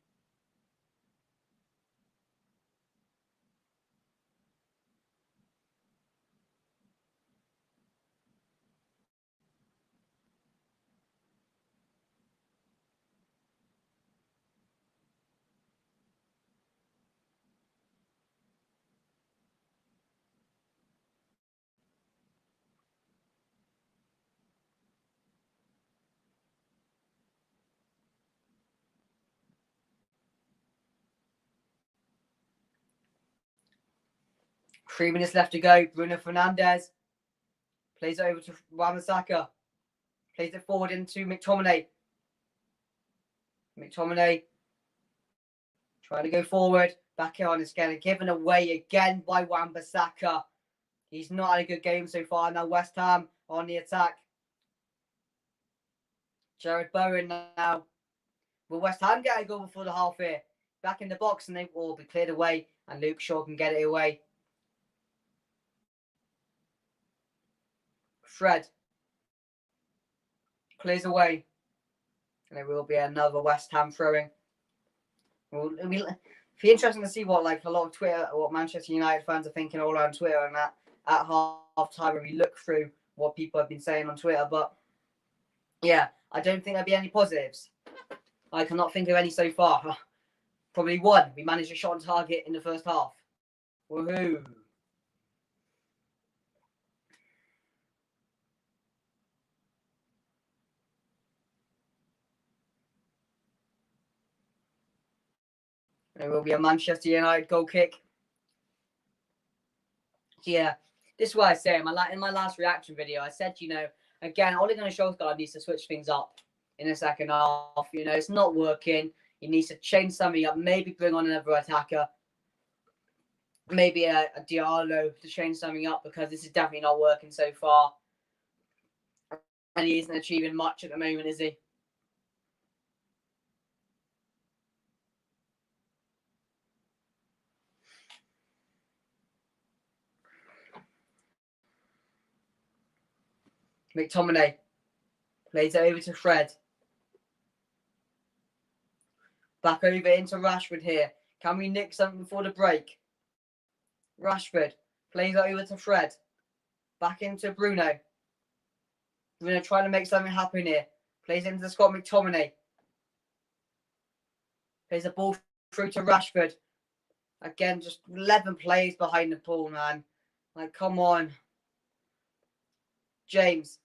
Three minutes left to go. Bruno Fernandes plays it over to Wan-Bissaka. Plays it forward into McTominay. McTominay trying to go forward. Back on again. Given away again by Wan-Bissaka. He's not had a good game so far. Now West Ham on the attack. Jared Bowen now. Will West Ham get a goal before the half here? Back in the box and they will be cleared away. And Luke Shaw can get it away. Fred clears away. And there will be another West Ham throwing. It'll be interesting to see what a lot of Twitter, what Manchester United fans are thinking all around Twitter and that at half time when we look through what people have been saying on Twitter. But yeah, I don't think there'll be any positives. I cannot think of any so far. Probably one. We managed a shot on target in the first half. Woohoo! There will be a Manchester United goal kick. Yeah, this is what I say in my last reaction video. I said, again, Ole Gunnar Solskjaer needs to switch things up in the second half. It's not working. He needs to change something up. Maybe bring on another attacker. Maybe a Diallo to change something up because this is definitely not working so far. And he isn't achieving much at the moment, is he? McTominay plays it over to Fred. Back over into Rashford here. Can we nick something before the break? Rashford plays it over to Fred. Back into Bruno. Bruno trying to make something happen here. Plays into Scott McTominay. Plays a ball through to Rashford. Again, just 11 players behind the ball, man. Come on. James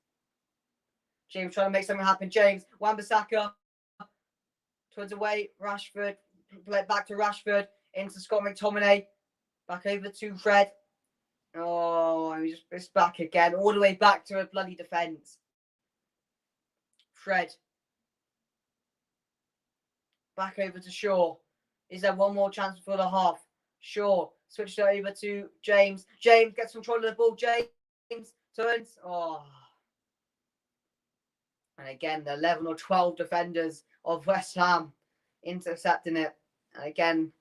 trying to make something happen. James. Wan-Bissaka. Towards away. Rashford. Back to Rashford. Into Scott McTominay. Back over to Fred. Oh, it's back again, all the way back to a bloody defence. Fred. Back over to Shaw. Is there one more chance for the half? Shaw switched it over to James. James gets control of the ball. James turns. Oh. And again, the 11 or 12 defenders of West Ham intercepting it. And again,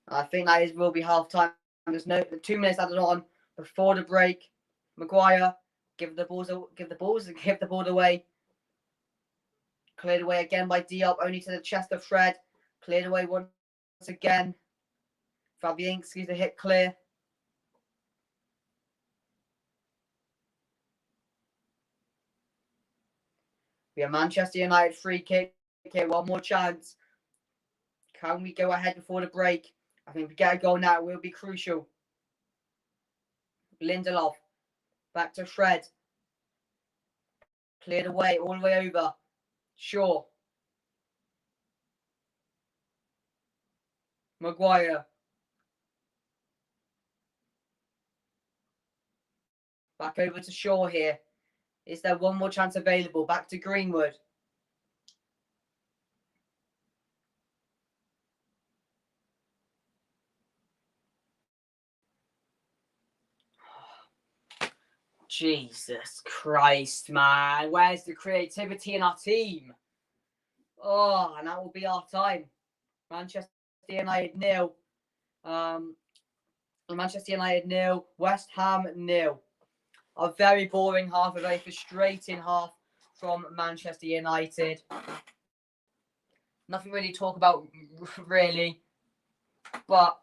I think that will be half time. There's 2 minutes added on before the break. Maguire give the ball away. Cleared away again by Diop, only to the chest of Fred. Cleared away once again. Fabianski's a hit clear. We have Manchester United free kick. Okay, one more chance. Can we go ahead before the break? I think if we get a goal now, it will be crucial. Lindelof. Back to Fred. Cleared away, all the way over. Shaw. Maguire. Back over to Shaw here. Is there one more chance available? Back to Greenwood. Jesus Christ, man. Where's the creativity in our team? Oh, and that will be our time. Manchester United 0. Manchester United 0. West Ham 0. A very boring half, a very frustrating half from Manchester United. Nothing really to talk about, really. But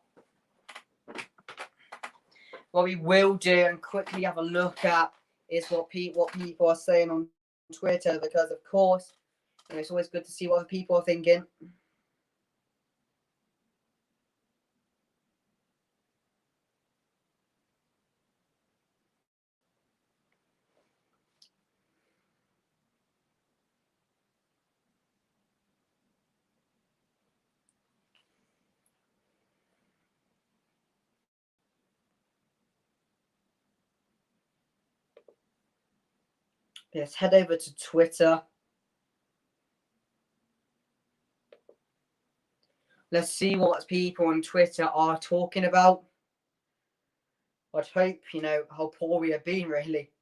what we will do and quickly have a look at is what people are saying on Twitter, because, of course, it's always good to see what other people are thinking. Let's head over to Twitter. Let's see what people on Twitter are talking about. I'd hope, how poor we have been, really.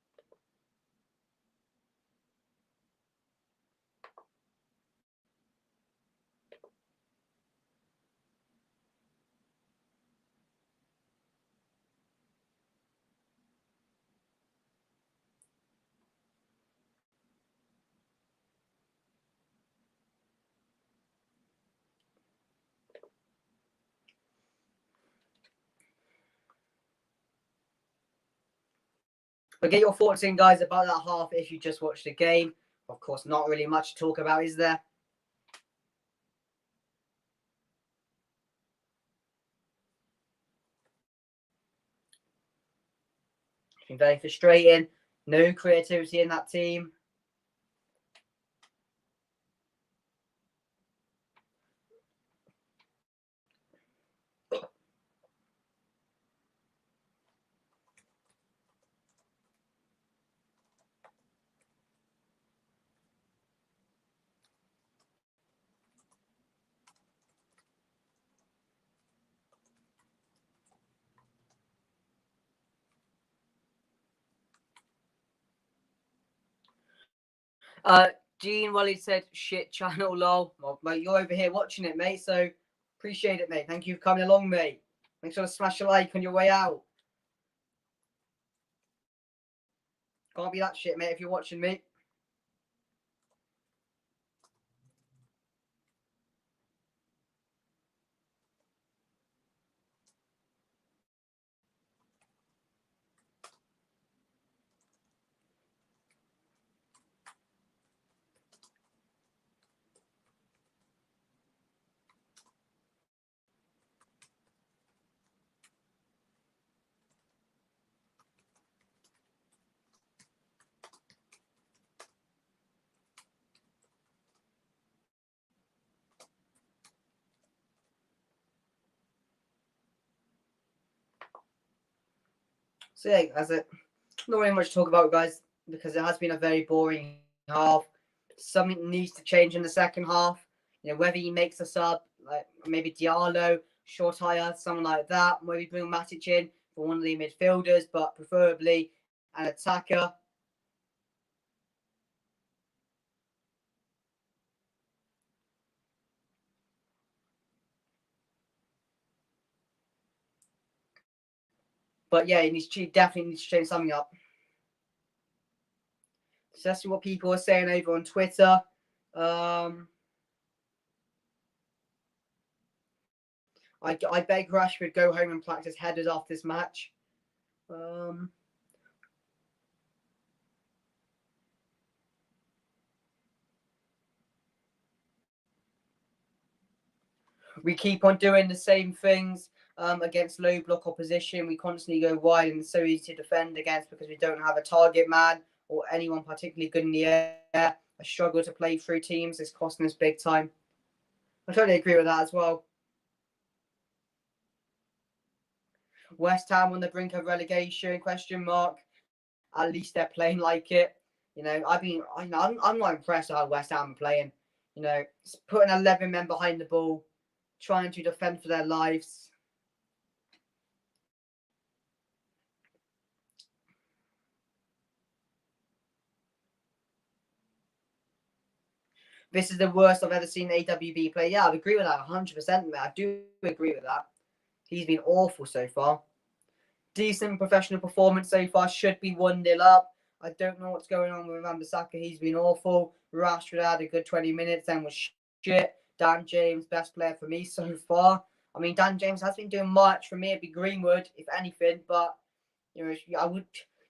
But get your thoughts in, guys, about that half if you just watched the game. Of course, not really much to talk about, is there? It's been very frustrating. No creativity in that team. Gene Wally said, shit channel, lol. Well, mate, you're over here watching it, mate, so appreciate it, mate. Thank you for coming along, mate. Make sure to smash a like on your way out. Can't be that shit, mate, if you're watching me. So yeah, not really much to talk about, guys, because it has been a very boring half. Something needs to change in the second half. Whether he makes a sub, like maybe Diallo, Shortire, someone like that. Maybe bring Matic in for one of the midfielders, but preferably an attacker. But yeah, he definitely needs to change something up. So that's what people are saying over on Twitter. I beg Rashford go home and practice headers after this match. We keep on doing the same things against low block opposition. We constantly go wide and it's so easy to defend against because we don't have a target man or anyone particularly good in the air. I struggle to play through teams. It's costing us big time. I totally agree with that as well. West Ham on the brink of relegation? Question mark. At least they're playing like it. I'm not impressed with how West Ham are playing. Putting 11 men behind the ball, trying to defend for their lives. This is the worst I've ever seen AWB play. Yeah, I agree with that 100%. I do agree with that. He's been awful so far. Decent professional performance so far. Should be 1-0 up. I don't know what's going on with Wan-Bissaka. He's been awful. Rashford had a good 20 minutes and was shit. Dan James, best player for me so far. I mean, Dan James has been doing much. For me, it'd be Greenwood, if anything. But, you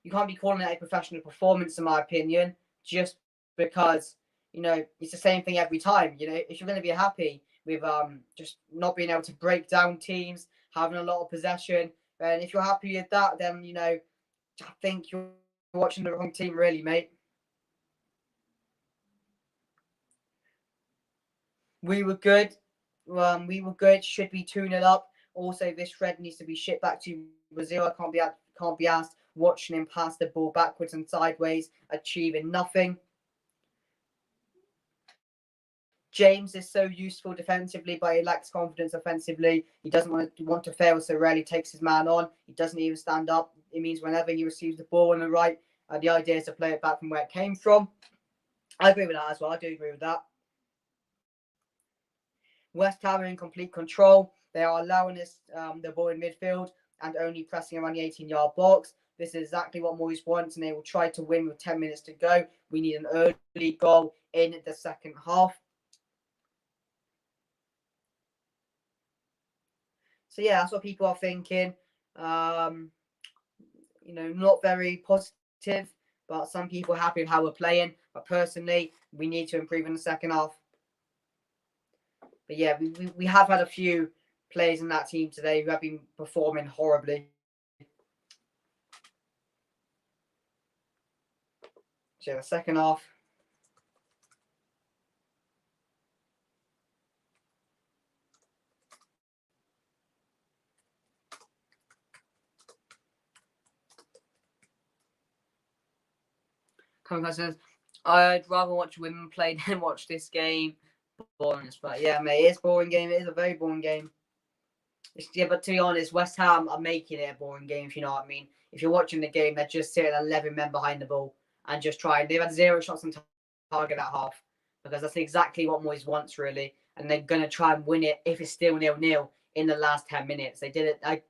can't be calling it a professional performance, in my opinion, just because, it's the same thing every time. If you're going to be happy with just not being able to break down teams, having a lot of possession, and if you're happy with that, then, I think you're watching the wrong team, really, mate. We were good. Should be 2-0 up. Also, this Fred needs to be shipped back to Brazil. I can't be asked watching him pass the ball backwards and sideways, achieving nothing. James is so useful defensively, but he lacks confidence offensively. He doesn't want to fail, so rarely takes his man on. He doesn't even stand up. It means whenever he receives the ball on the right, the idea is to play it back from where it came from. I agree with that as well. I do agree with that. West Ham are in complete control. They are allowing us the ball in midfield and only pressing around the 18-yard box. This is exactly what Moyes wants, and they will try to win with 10 minutes to go. We need an early goal in the second half. So yeah, that's what people are thinking. Not very positive, but some people are happy with how we're playing. But personally, we need to improve in the second half. But yeah, we have had a few players in that team today who have been performing horribly. So the second half. Says, I'd rather watch women play than watch this game. Boring, but yeah, mate, it's a boring game. It is a very boring game. But to be honest, West Ham are making it a boring game, if you know what I mean. If you're watching the game, they're just sitting 11 men behind the ball and just trying. They've had 0 shots on target at half because that's exactly what Moyes wants, really. And they're going to try and win it if it's still 0-0 in the last 10 minutes. They did it. I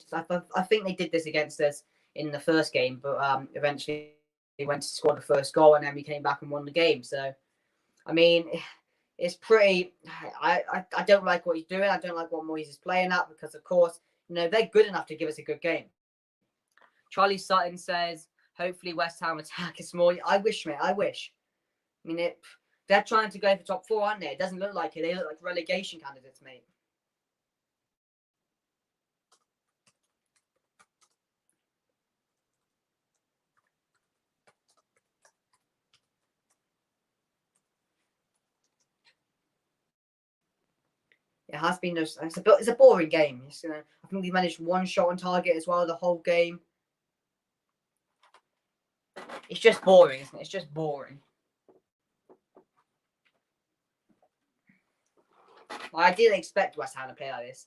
think they did this against us in the first game, but eventually they went to score the first goal and then we came back and won the game. So, I mean, it's pretty. I don't like what he's doing. I don't like what Moyes is playing at because, of course, they're good enough to give us a good game. Charlie Sutton says, hopefully West Ham attack is more. I wish, mate. I wish. I mean, they're trying to go for top 4, aren't they? It doesn't look like it. They look like relegation candidates, mate. It has been. It's a boring game. I think we managed 1 shot on target as well the whole game. It's just boring, isn't it? It's just boring. I didn't expect West Ham to play like this.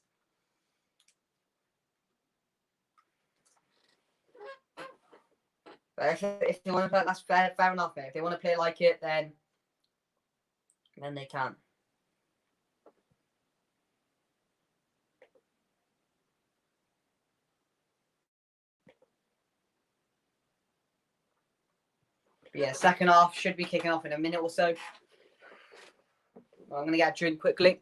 But if they want to play, that's fair enough, mate. If they want to play like it, then they can. But yeah, second half should be kicking off in a minute or so. I'm going to get a drink quickly.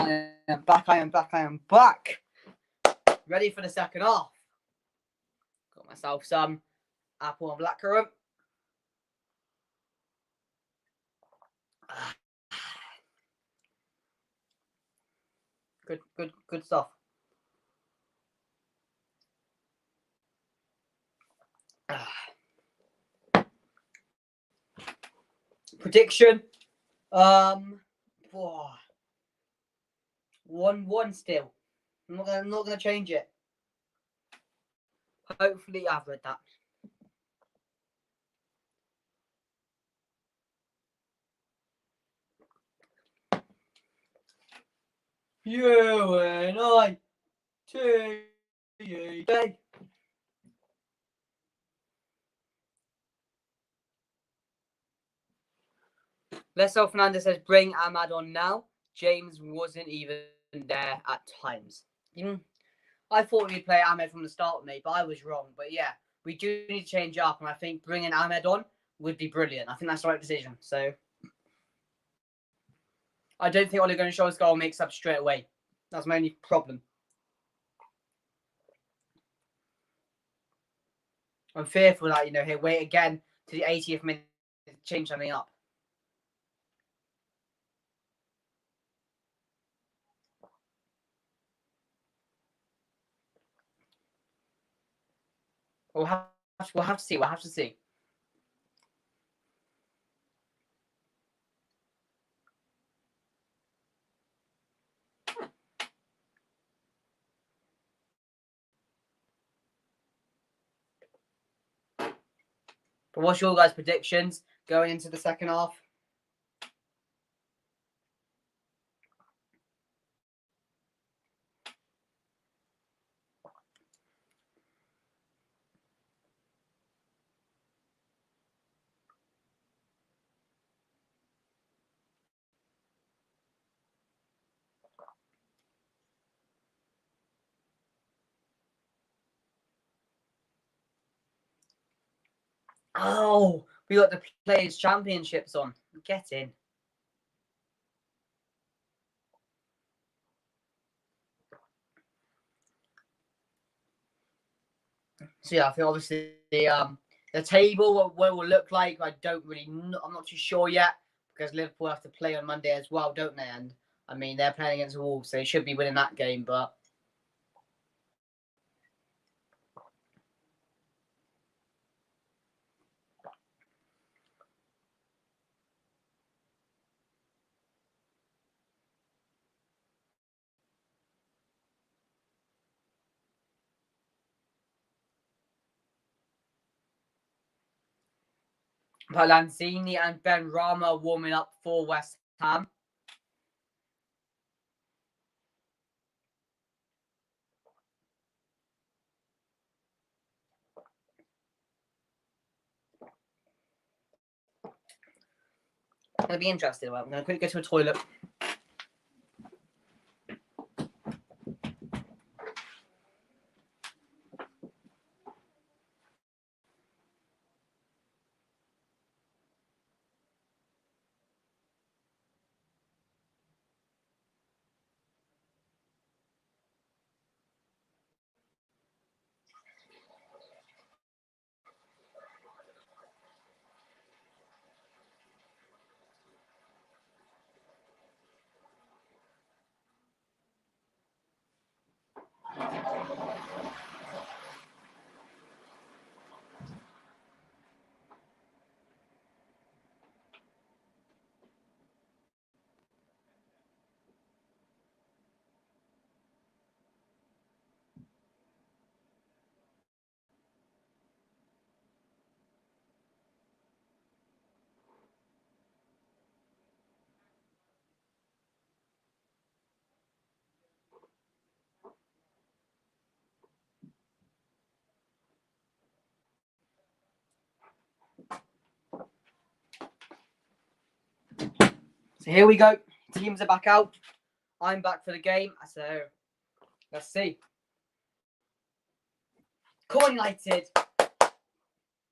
I am back. Ready for the second half. Got myself some apple and blackcurrant. Good stuff. Prediction. 1-1 still. I'm not gonna change it. Hopefully I've read that. UNITED. Leso Fernandez says, bring Ahmad on now. James wasn't even there at times. I thought we'd play Ahmed from the start, mate, but I was wrong. But yeah, we do need to change up, and I think bringing Ahmed on would be brilliant. I think that's the right decision. So I don't think Ole Gunnar Solskjaer's goal makes up straight away. That's my only problem. I'm fearful that, he'll wait again to the 80th minute to change something up. We'll have to see. We'll have to see. But what's your guys' predictions going into the second half? Oh, we got the Players' Championships on. Get in. So yeah, I think obviously the table what it will look like. I don't really. I'm not too sure yet because Liverpool have to play on Monday as well, don't they? And I mean they're playing against Wolves, so they should be winning that game. But Lanzini and Ben Rama warming up for West Ham. Gonna be interesting. I'm gonna quickly go to a toilet. So here we go. Teams are back out. I'm back for the game. So let's see. Corn United.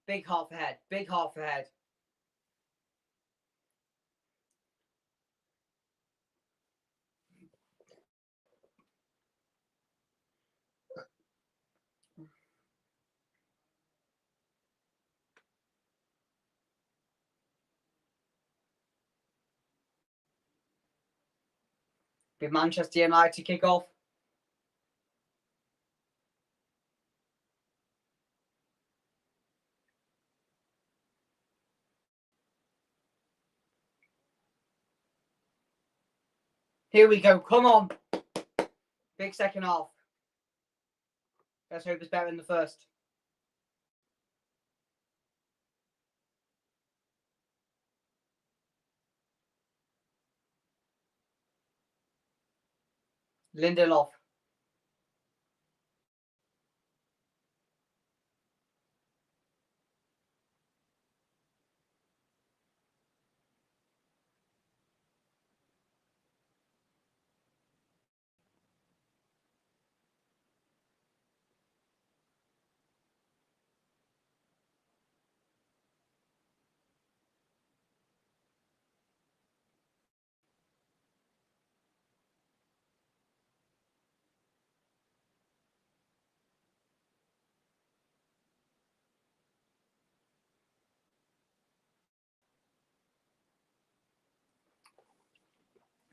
Big half ahead. Big half ahead. With Manchester United to kick off. Here we go. Come on. Big second half. Let's hope it's better than the first. Lindelof.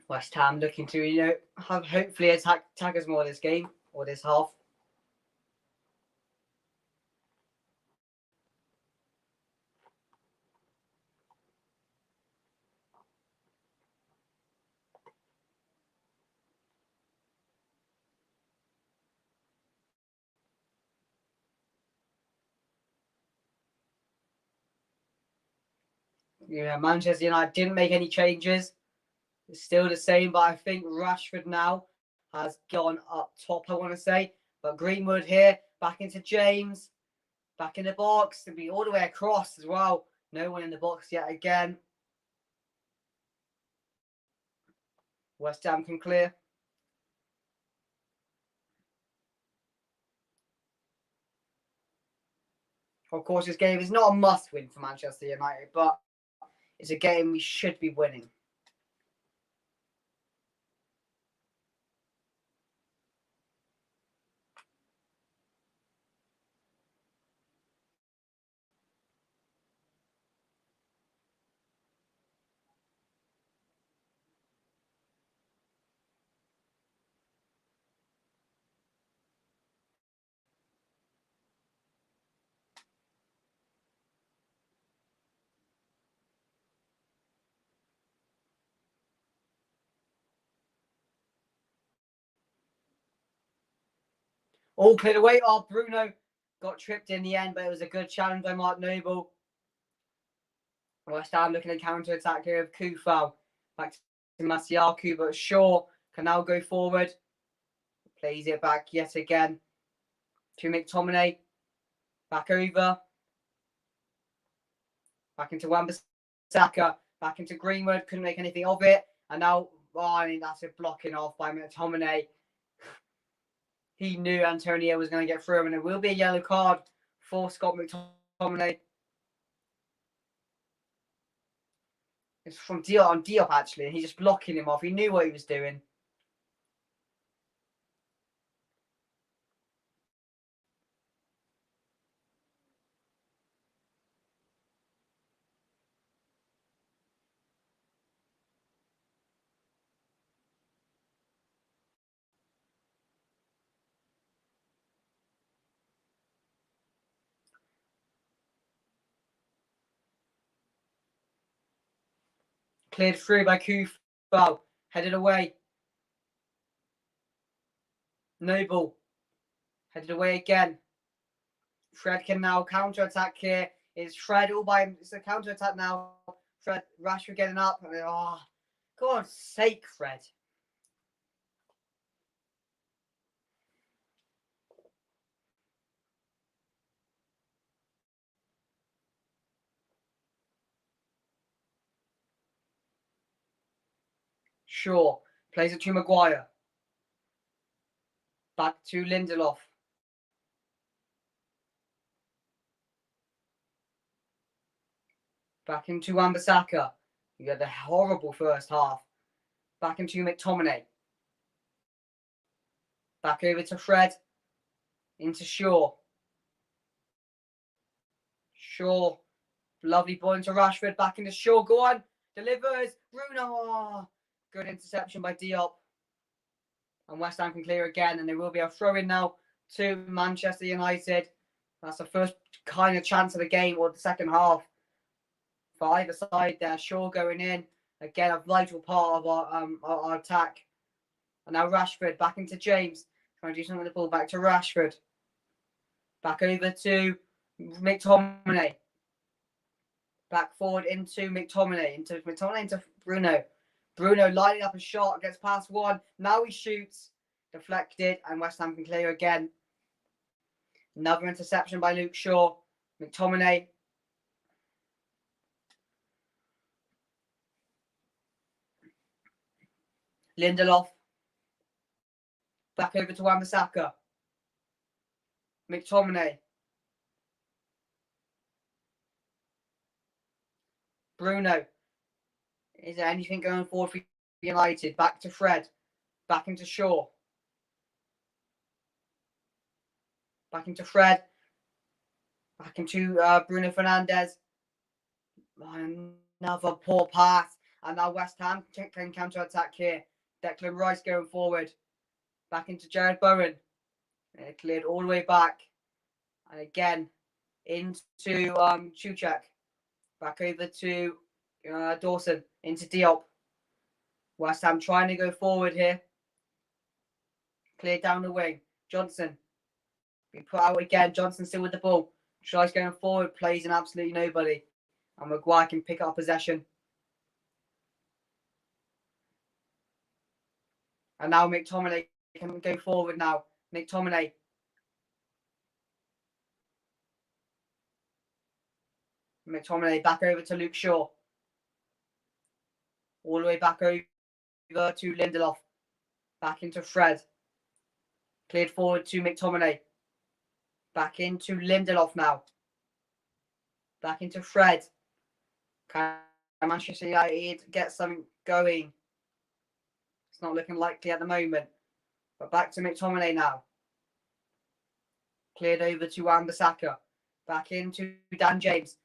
West Ham looking to, have hopefully attack us more this game or this half. Yeah, Manchester United didn't make any changes. It's still the same, but I think Rashford now has gone up top, I want to say. But Greenwood here, back into James, back in the box, to be all the way across as well. No one in the box yet again. West Ham can clear. Of course, this game is not a must-win for Manchester United, but it's a game we should be winning. All cleared away. Oh, Bruno got tripped in the end, but it was a good challenge by Mark Noble. West Ham looking to counter-attack here of Kufal. Back to Masiaku, but Shaw can now go forward. Plays it back yet again to McTominay. Back over. Back into Wan-Bissaka. Back into Greenwood. Couldn't make anything of it. And now, that's a blocking off by McTominay. He knew Antonio was going to get through him, and it will be a yellow card for Scott McTominay. It's from Diop, actually, and he's just blocking him off. He knew what he was doing. Cleared through by Kufal. Headed away. Noble. Headed away again. Fred can now counter-attack here. It's Fred all by him. It's a counter-attack now. Fred, Rashford getting up. Oh, God's sake, Fred. Shaw plays it to Maguire. Back to Lindelof. Back into Wan-Bissaka. You had a horrible first half. Back into McTominay. Back over to Fred. Into Shaw. Shaw. Lovely ball into Rashford. Back into Shaw. Go on. Delivers. Bruno. Oh, good interception by Diop. And West Ham can clear again. And there will be a throw-in now to Manchester United. That's the first kind of chance of the game, or the second half. For either side there. Shaw going in. Again, a vital part of our attack. And now Rashford back into James. Trying to do something with the ball. Back to Rashford. Back over to McTominay. Back forward into McTominay. Into Bruno. Bruno lighting up a shot. Gets past one. Now he shoots. Deflected. And West Ham can clear again. Another interception by Luke Shaw. McTominay. Lindelof. Back over to Wan-Bissaka. McTominay. Bruno. Is there anything going forward for United? Back to Fred. Back into Shaw. Back into Fred. Back into Bruno Fernandes. Another poor pass. And now West Ham can counter-attack here. Declan Rice going forward. Back into Jared Bowen. It cleared all the way back. And again, into Chuchak. Back over to Dawson. Into Diop. West Ham trying to go forward here. Cleared down the wing. Johnson. Be put out again. Johnson still with the ball. Tries going forward. Plays in absolutely nobody. And Maguire can pick up possession. And now McTominay can go forward now. McTominay. McTominay back over to Luke Shaw. All the way back over to Lindelof. Back into Fred. Cleared forward to McTominay. Back into Lindelof now. Back into Fred. Can Manchester United get something going? It's not looking likely at the moment. But back to McTominay now. Cleared over to Wan-Bissaka. Back into Dan James.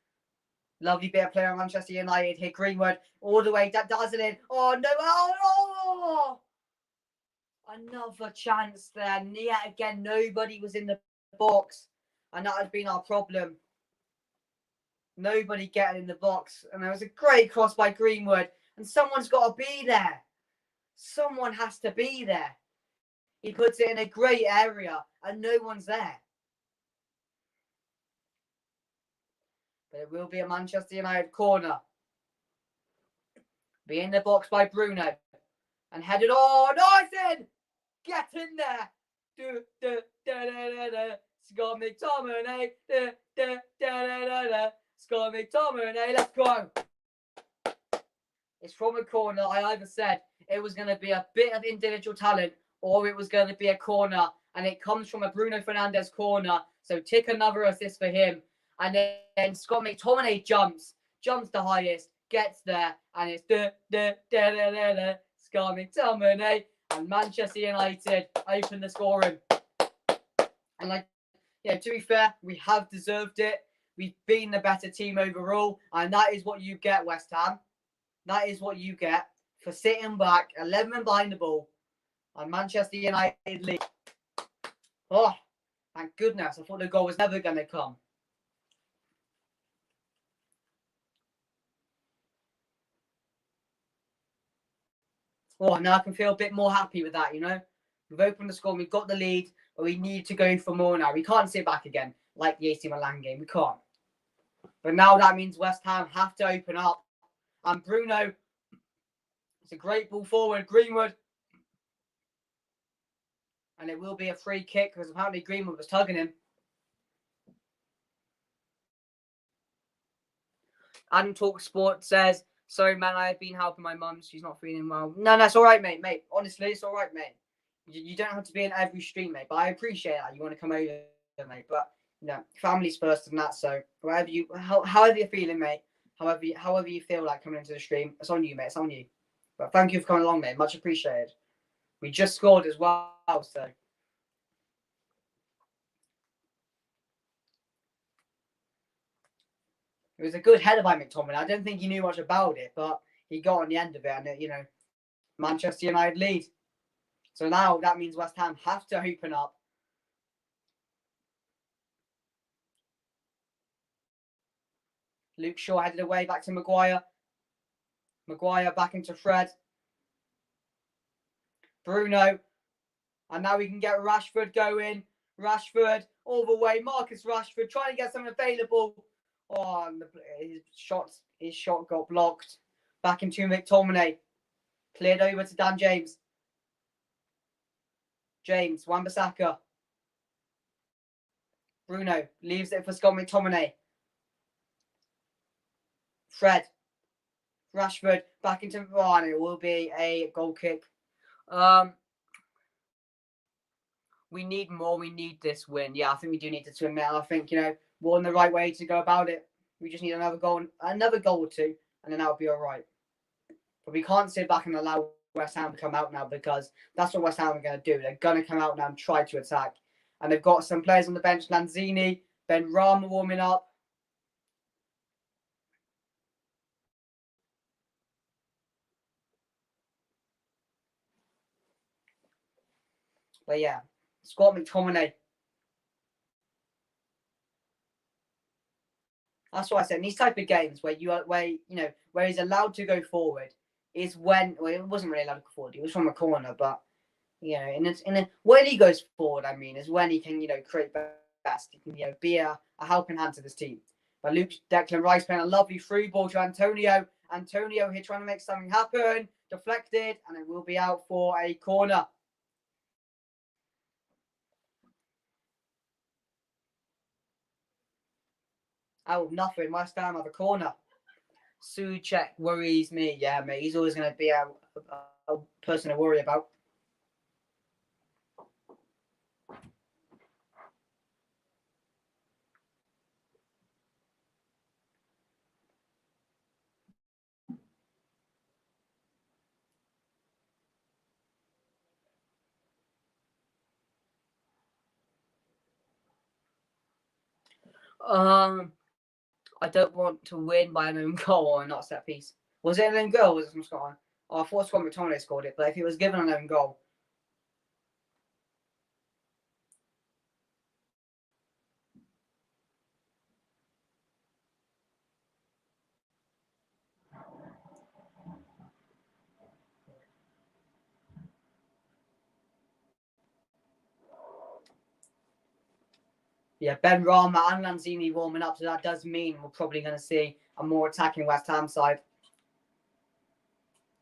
Lovely bit of play on Manchester United. Hit Greenwood all the way. That does it in. Oh, no. Oh! Another chance there. And yet again, nobody was in the box. And that has been our problem. Nobody getting in the box. And there was a great cross by Greenwood. And someone's got to be there. Someone has to be there. He puts it in a great area. And no one's there. But it will be a Manchester United corner. Be in the box by Bruno. And headed on. Nice in! Get in there. Scott McTominay. Scott McTominay. Let's go. It's from a corner. I either said it was going to be a bit of individual talent or it was going to be a corner. And it comes from a Bruno Fernandes corner. So tick another assist for him. And then Scott McTominay jumps the highest, gets there, and it's Scott McTominay, and Manchester United open the scoring. And to be fair, we have deserved it. We've been the better team overall, and that is what you get, West Ham. That is what you get for sitting back, 11 men behind the ball, and Manchester United lead. Oh, thank goodness! I thought the goal was never going to come. Oh, now I can feel a bit more happy with that, We've opened the score, we've got the lead, but we need to go for more now. We can't sit back again like the AC Milan game. We can't. But now that means West Ham have to open up. And Bruno, it's a great ball forward. Greenwood. And it will be a free kick because apparently Greenwood was tugging him. Adam Talk Sport says, sorry, man, I have been helping my mum. She's not feeling well. No, it's all right, mate. Honestly, it's all right, mate. You don't have to be in every stream, mate. But I appreciate that. You want to come over, mate. But, family's first and that. So, however you're feeling, mate. However you feel like coming into the stream, it's on you, mate. It's on you. But thank you for coming along, mate. Much appreciated. We just scored as well, so. It was a good header by McTominay. I don't think he knew much about it, but he got on the end of it. And, Manchester United lead. So now that means West Ham have to open up. Luke Shaw headed away back to Maguire. Maguire back into Fred. Bruno. And now we can get Rashford going. Rashford all the way. Marcus Rashford trying to get something available. Oh, and his shot got blocked. Back into McTominay. Cleared over to Dan James. James, Wan-Bissaka. Bruno leaves it for Scott McTominay. Fred. Rashford back into and it will be a goal kick. We need more. We need this win. Yeah, I think we do need to win now. I think, we're on the right way to go about it. We just need another goal or two, and then that'll be all right. But we can't sit back and allow West Ham to come out now because that's what West Ham are going to do. They're going to come out now and try to attack. And they've got some players on the bench. Lanzini, Ben Rama warming up. But yeah, Scott McTominay. That's what I said. In these type of games where where he's allowed to go forward is when it wasn't really allowed to go forward. He was from a corner, but when he goes forward, is when he can create best. He can be a helping hand to this team. But Declan Rice playing a lovely through ball to Antonio. Antonio here trying to make something happen. Deflected, and it will be out for a corner. Out of nothing, West Ham have a corner. Souček worries me. Yeah, mate, he's always going to be a person to worry about. I don't want to win by an own goal or not set piece. Was it an own goal? Was it from Scotland? Oh, I thought Scott McTominay scored it, but if he was given an own goal. Yeah, Ben Rama and Lanzini warming up, so that does mean we're probably going to see a more attacking West Ham side.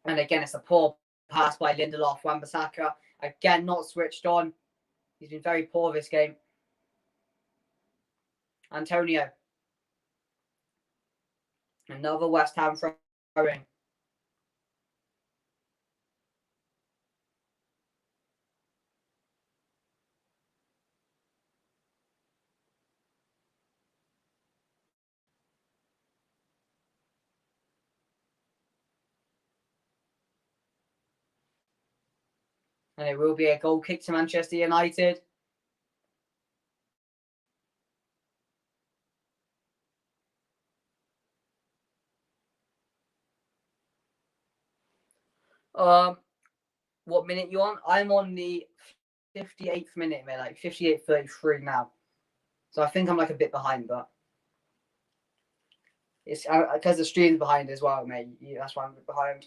And again, it's a poor pass by Lindelof. Wan-Bissaka, again, not switched on. He's been very poor this game. Antonio. Another West Ham throwing. And it will be a goal kick to Manchester United. What minute you on? I'm on the 58th minute, mate, like 58:33 now. So I think I'm like a bit behind, but it's because the stream's behind as well, mate. That's why I'm a bit behind.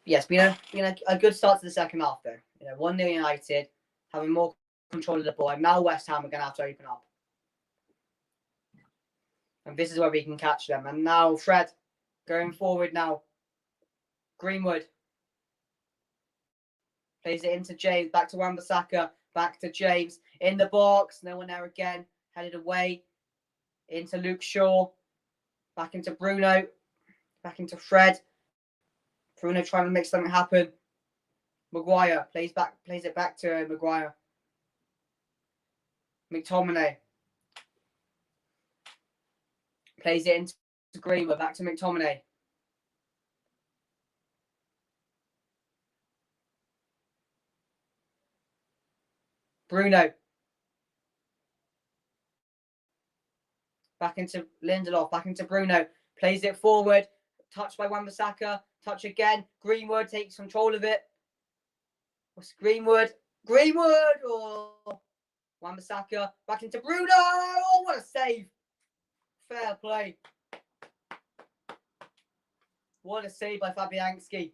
Yes, been a good start to the second half though. 1-0 United, having more control of the ball. And now West Ham are going to have to open up. And this is where we can catch them. And now Fred going forward now. Greenwood plays it into James, back to Wan-Bissaka, back to James, in the box, no one there again, headed away, into Luke Shaw, back into Bruno, back into Fred, Bruno trying to make something happen, Maguire plays it back to Maguire, McTominay, plays it into Greenwood, back to McTominay, Bruno, back into Lindelof, back into Bruno, plays it forward, touched by Wan-Bissaka, touch again, Greenwood takes control of it. What's Greenwood? Or Wan-Bissaka, back into Bruno. Oh, what a save! Fair play. What a save by Fabianski.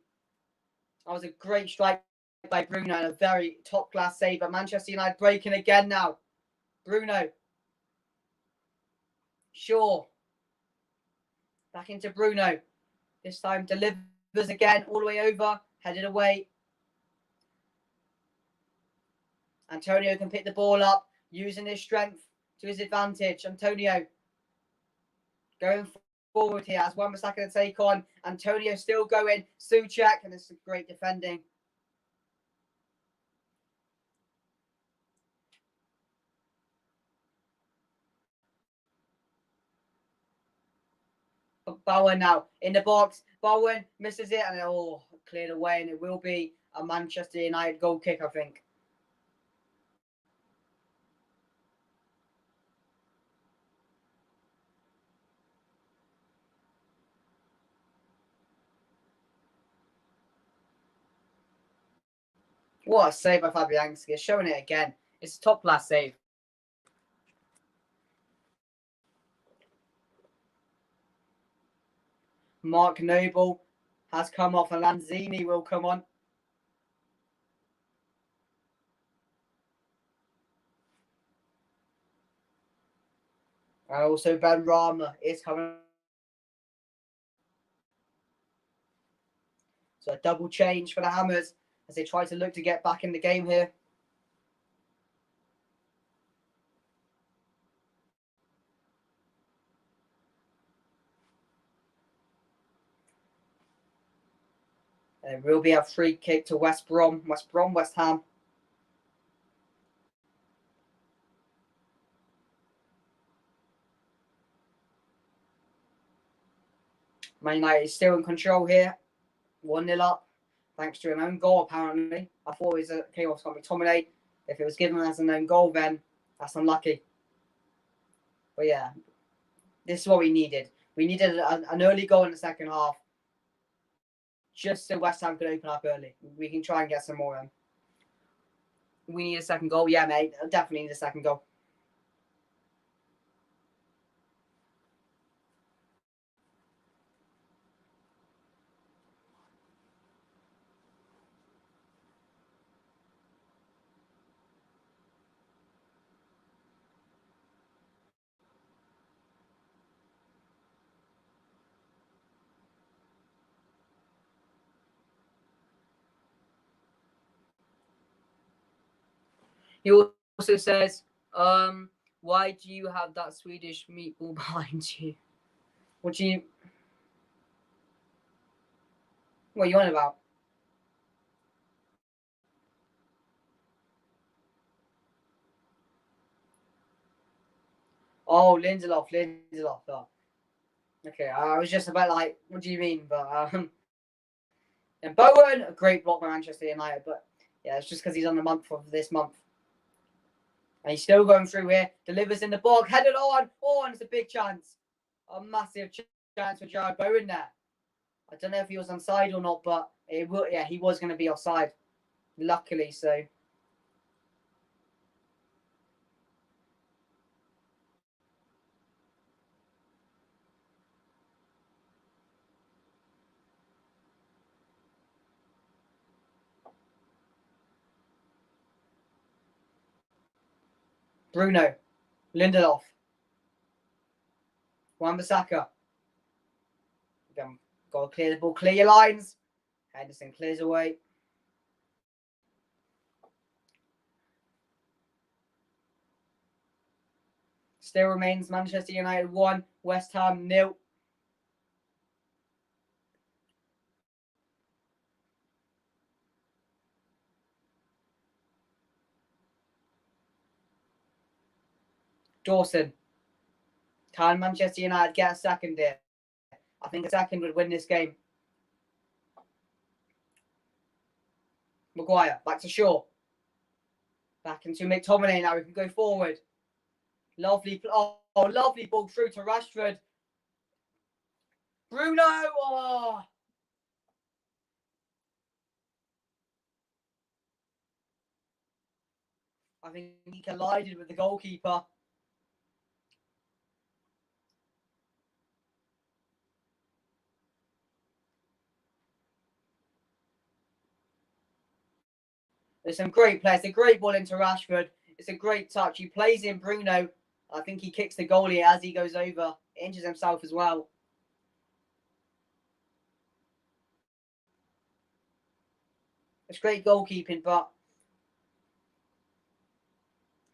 That was a great strike by Bruno and a very top-class save. But Manchester United breaking again now. Bruno. Shaw. Back into Bruno. This time delivers again all the way over. Headed away. Antonio can pick the ball up. Using his strength to his advantage. Antonio. Going forward here as Wan-Bissaka to take on. Antonio still going. Souček. And this is great defending. Bowen now in the box. Bowen misses it and cleared away. And it will be a Manchester United goal kick, I think. What a save by Fabianski. Showing it again. It's a top class save. Mark Noble has come off and Lanzini will come on. And also Ben Rama is coming. So a double change for the Hammers as they try to look to get back in the game here. There will be a free kick to West Ham. Man United is still in control here. 1-0 up. thanks to an own goal, apparently. I thought it was came off Scott McTominay. If it was given as an own goal, then that's unlucky. But yeah, this is what we needed. We needed an early goal in the second half, just so West Ham could open up early. We can try and get some more in. We need a second goal. Yeah, mate. Definitely need a second goal. He also says, why do you have that Swedish meatball behind you? What are you on about? Oh, Lindelof. Oh. Okay, I was just about like, what do you mean? But and Bowen, a great block by Manchester United, but yeah, it's just because he's on the month of this month. And he's still going through here, delivers in the box, headed on. Oh, and it's a big chance. A massive chance for Jared Bowen there. I don't know if he was onside or not, but he was going to be offside. Luckily, so. Bruno, Lindelof, Wan-Bissaka. Again, got to clear the ball, clear your lines. Henderson clears away. Still remains Manchester United 1, West Ham 0. Dawson. Can Manchester United get a second here? I think a second would win this game. Maguire, back to Shaw. Back into McTominay now. We can go forward. Lovely ball through to Rashford. Bruno! Oh! I think he collided with the goalkeeper. There's some great players. A great ball into Rashford. It's a great touch. He plays in Bruno. I think he kicks the goalie as he goes over. Injures himself as well. It's great goalkeeping, but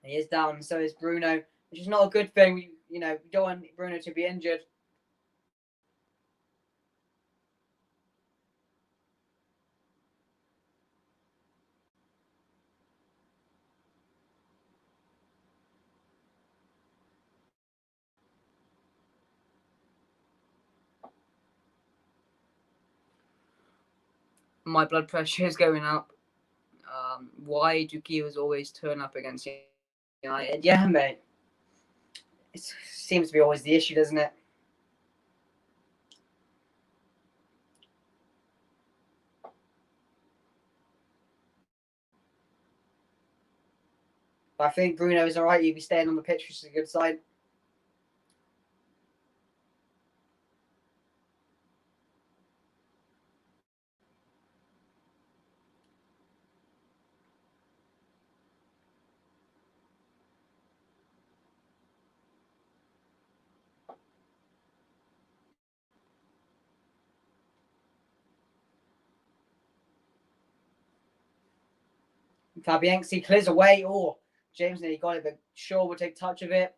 he is down, and so is Bruno, which is not a good thing. We don't want Bruno to be injured. My blood pressure is going up. Why do Kiwis always turn up against United? Yeah, mate. It seems to be always the issue, doesn't it? But I think Bruno is alright. He'll be staying on the pitch, which is a good sign. Fabianski clears away. Oh, James nearly got it, but Shaw will take touch of it.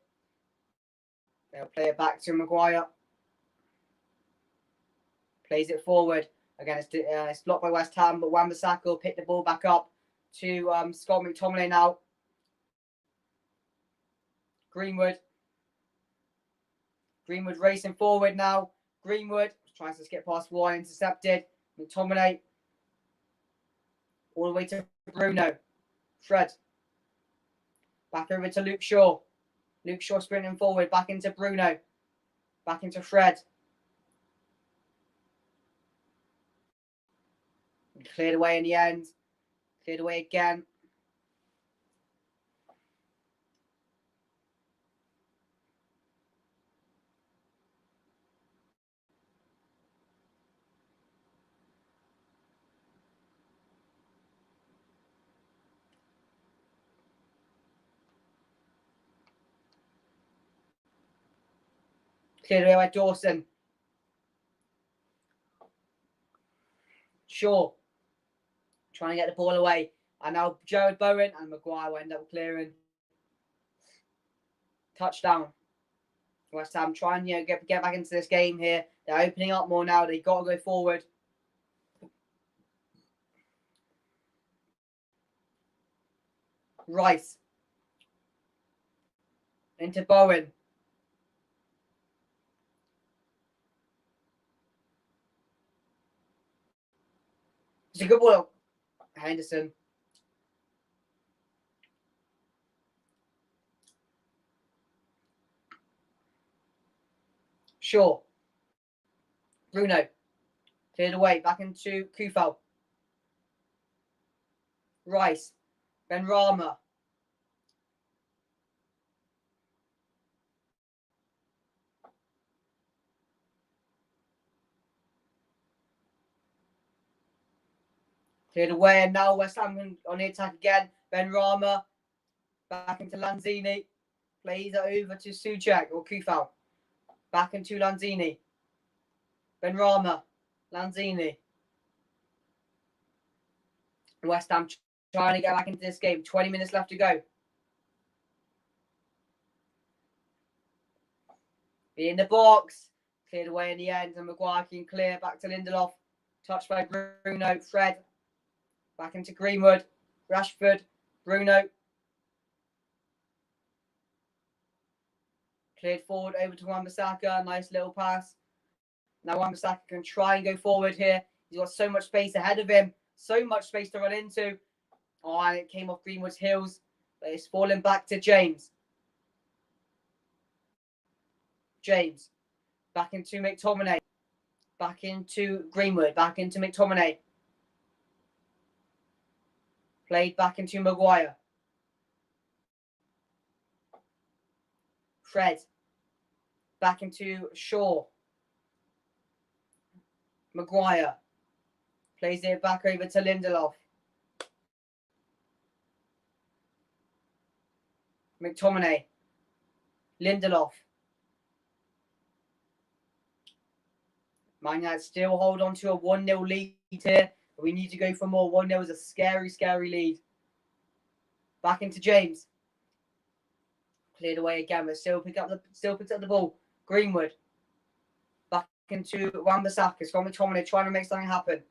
They'll play it back to Maguire. Plays it forward. Again, it's blocked by West Ham, but Wan-Bissaka will pick the ball back up to Scott McTominay now. Greenwood racing forward now. Greenwood tries to skip past one, intercepted. McTominay. All the way to Bruno. Fred. Back over to Luke Shaw. Luke Shaw sprinting forward. Back into Bruno. Back into Fred. Cleared away in the end. Cleared away again. Cleared away by Dawson. Shaw. Trying to get the ball away. And now Jared Bowen and Maguire will end up clearing. Touchdown. West Ham trying to get back into this game here. They're opening up more now. They've got to go forward. Rice. Into Bowen. It's a good ball. Henderson. Shaw. Bruno. Cleared away. Back into Kufal. Rice. Benrahma. Cleared away, and now West Ham on the attack again. Benrahma. Back into Lanzini. Plays it over to Souček or Kufal. Back into Lanzini. Benrahma. Lanzini. West Ham trying to get back into this game. 20 minutes left to go. Be in the box. Cleared away in the end. And Maguire can clear. Back to Lindelof. Touched by Bruno. Fred. Back into Greenwood. Rashford. Bruno. Cleared forward over to Wan-Bissaka. Nice little pass. Now Wan-Bissaka can try and go forward here. He's got so much space ahead of him. So much space to run into. Oh, and it came off Greenwood's heels. But it's fallen back to James. James. Back into McTominay. Back into Greenwood. Back into McTominay. Played back into Maguire. Fred. Back into Shaw. Maguire. Plays it back over to Lindelof. McTominay. Lindelof. Man United still hold on to a 1-0 lead here. We need to go for more. 1-0 is a scary, scary lead. Back into James. Cleared away again, but still picks up the ball. Greenwood. Back into Wan-Bissaka. It's from McTominay trying to make something happen.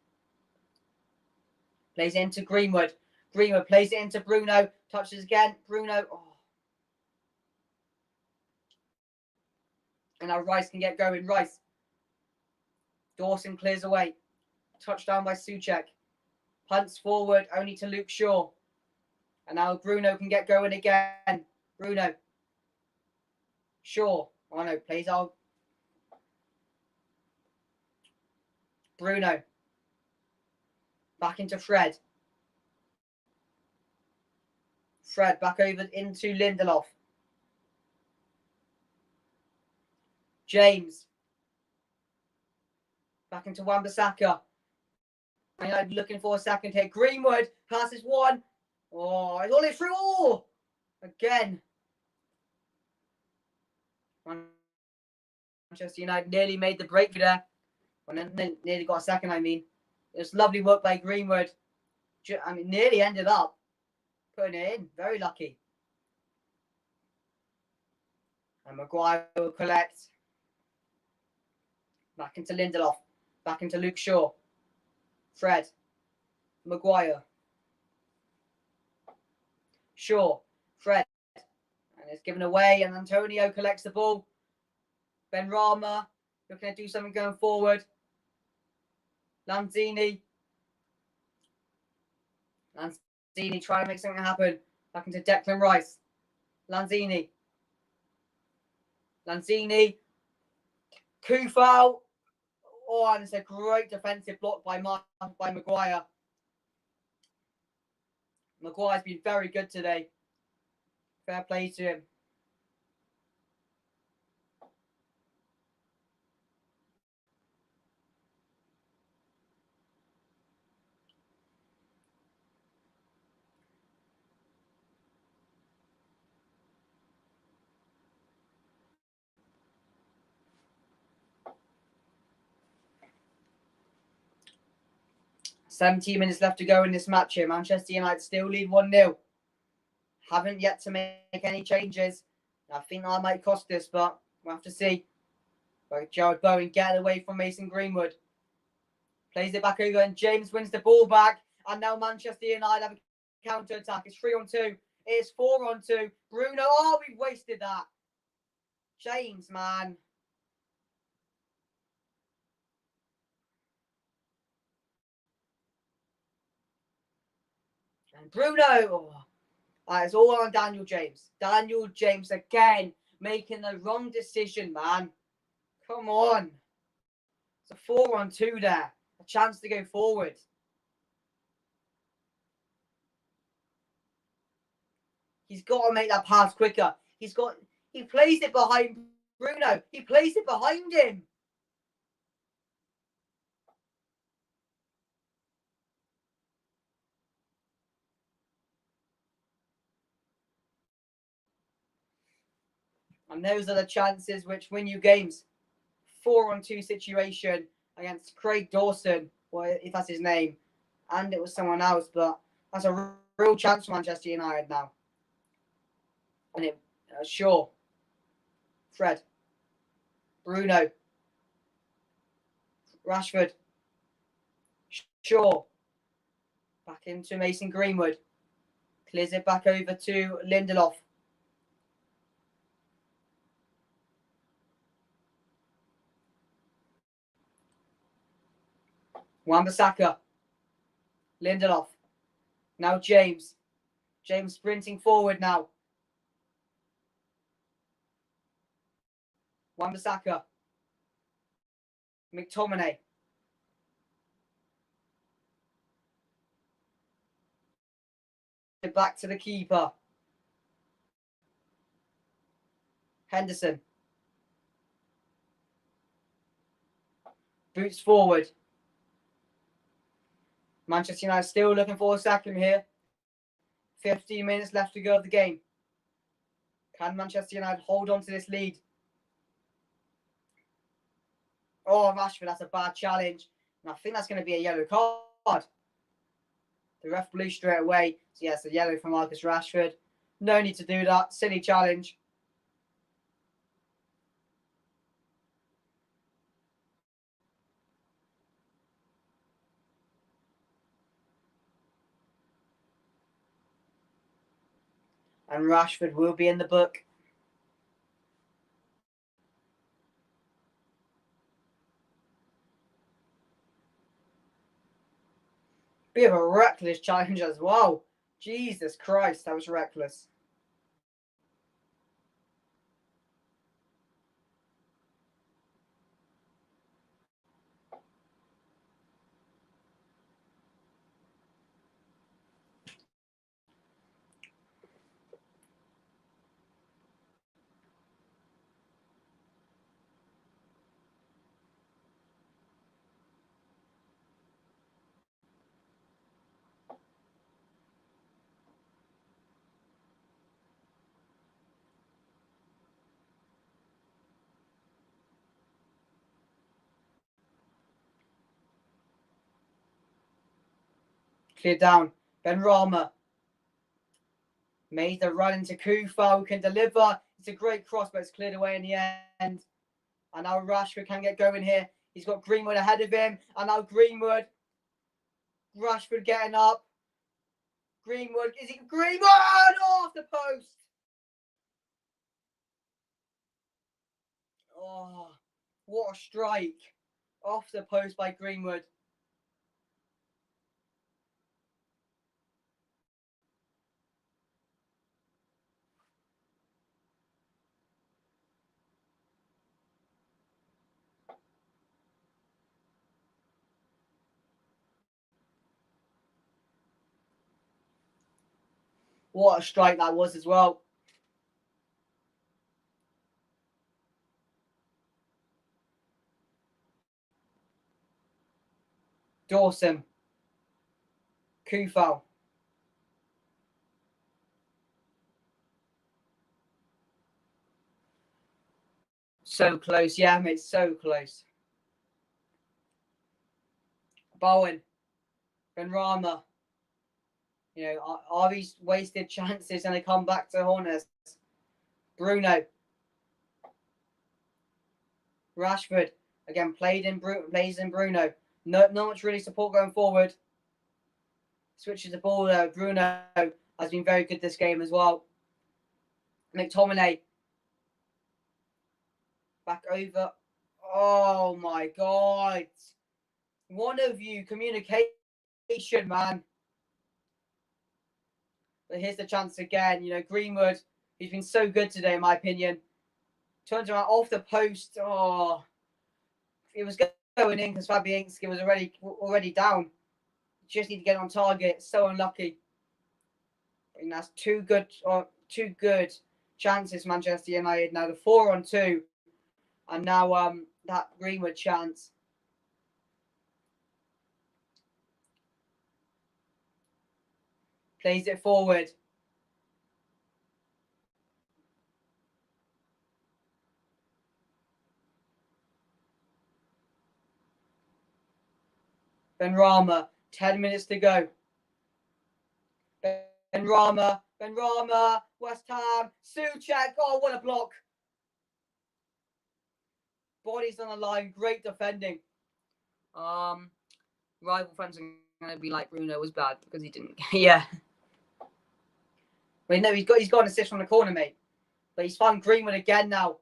Plays it into Greenwood. Greenwood plays it into Bruno. Touches again. Bruno. Oh. And now Rice can get going. Rice. Dawson clears away. Touchdown by Souček. Punts forward only to Luke Shaw. And now Bruno can get going again. Bruno. Shaw. Oh no, plays out. Bruno. Back into Fred. Fred back over into Lindelof. James. Back into Wan-Bissaka. And I'm looking for a second hit. Greenwood passes one. Oh, it's all through. Oh, again. Manchester United nearly made the breakthrough there. When they nearly got a second, I mean. It was lovely work by Greenwood. I mean, nearly ended up putting it in. Very lucky. And Maguire will collect. Back into Lindelof. Back into Luke Shaw. Fred. Maguire. Shaw. Fred. And it's given away. And Antonio collects the ball. Benrahma looking to do something going forward. Lanzini. Lanzini trying to make something happen. Back into Declan Rice. Lanzini. Kufau. Oh, and it's a great defensive block by Maguire. Maguire's been very good today. Fair play to him. "17 minutes left to go in this match here. Manchester United still lead 1-0. Haven't yet to make any changes. I think that might cost us, but we'll have to see. But Jared Bowen getting away from Mason Greenwood. Plays it back over and James wins the ball back. And now Manchester United have a counter-attack. It's 3-on-2. It's 4-on-2. Bruno. Oh, we wasted that. James, man. And Bruno. Oh. It's all on Daniel James. Daniel James again making the wrong decision, man. Come on. It's a 4-on-2 there. A chance to go forward. He's got to make that pass quicker. He plays it behind Bruno. He plays it behind him. And those are the chances which win you games. 4-on-2 situation against Craig Dawson, well, if that's his name. And it was someone else, but that's a real chance for Manchester United now. And it, Shaw. Fred. Bruno. Rashford. Shaw. Back into Mason Greenwood. Clears it back over to Lindelof. Wan-Bissaka. Lindelof. Now James. James sprinting forward now. Wan-Bissaka. McTominay. Back to the keeper. Henderson. Boots forward. Manchester United still looking for a second here. 15 minutes left to go of the game. Can Manchester United hold on to this lead? Oh, Rashford, that's a bad challenge. And I think that's going to be a yellow card. The ref blew straight away. So, yes, a yellow for Marcus Rashford. No need to do that. Silly challenge. And Rashford will be in the book. Bit of a reckless challenge as well. Jesus Christ, that was reckless. Cleared down. Benrahma. Made the run into Kufau, who can deliver. It's a great cross, but it's cleared away in the end. And now Rashford can get going here. He's got Greenwood ahead of him. And now Greenwood. Rashford getting up. Greenwood. Is it Greenwood? Off the post. Oh, what a strike. Off the post by Greenwood. What a strike that was as well. Dawson. Kufal. So close. Yeah, mate, so close. Bowen. Benrahma. You know, are these wasted chances and they come back to haunt us? Bruno. Rashford. Again, plays in Bruno. Not much really support going forward. Switches the ball though. Bruno has been very good this game as well. McTominay. Back over. Oh my God. One of you, communication, man. But here's the chance again. You know, Greenwood, he's been so good today, in my opinion. Turns around off the post. Oh, it was going in because Fabianski was already down. Just need to get on target. So unlucky. And that's two good chances, Manchester United. Now the 4-on-2, and now that Greenwood chance. Plays it forward. Benrahma, 10 minutes to go. Benrahma, West Ham, Souček. Oh, what a block. Bodies on the line, great defending. Rival fans are going to be like Bruno was bad because he didn't. Yeah. Wait, no, he's got an assist from the corner, mate. But he's found Greenwood again now.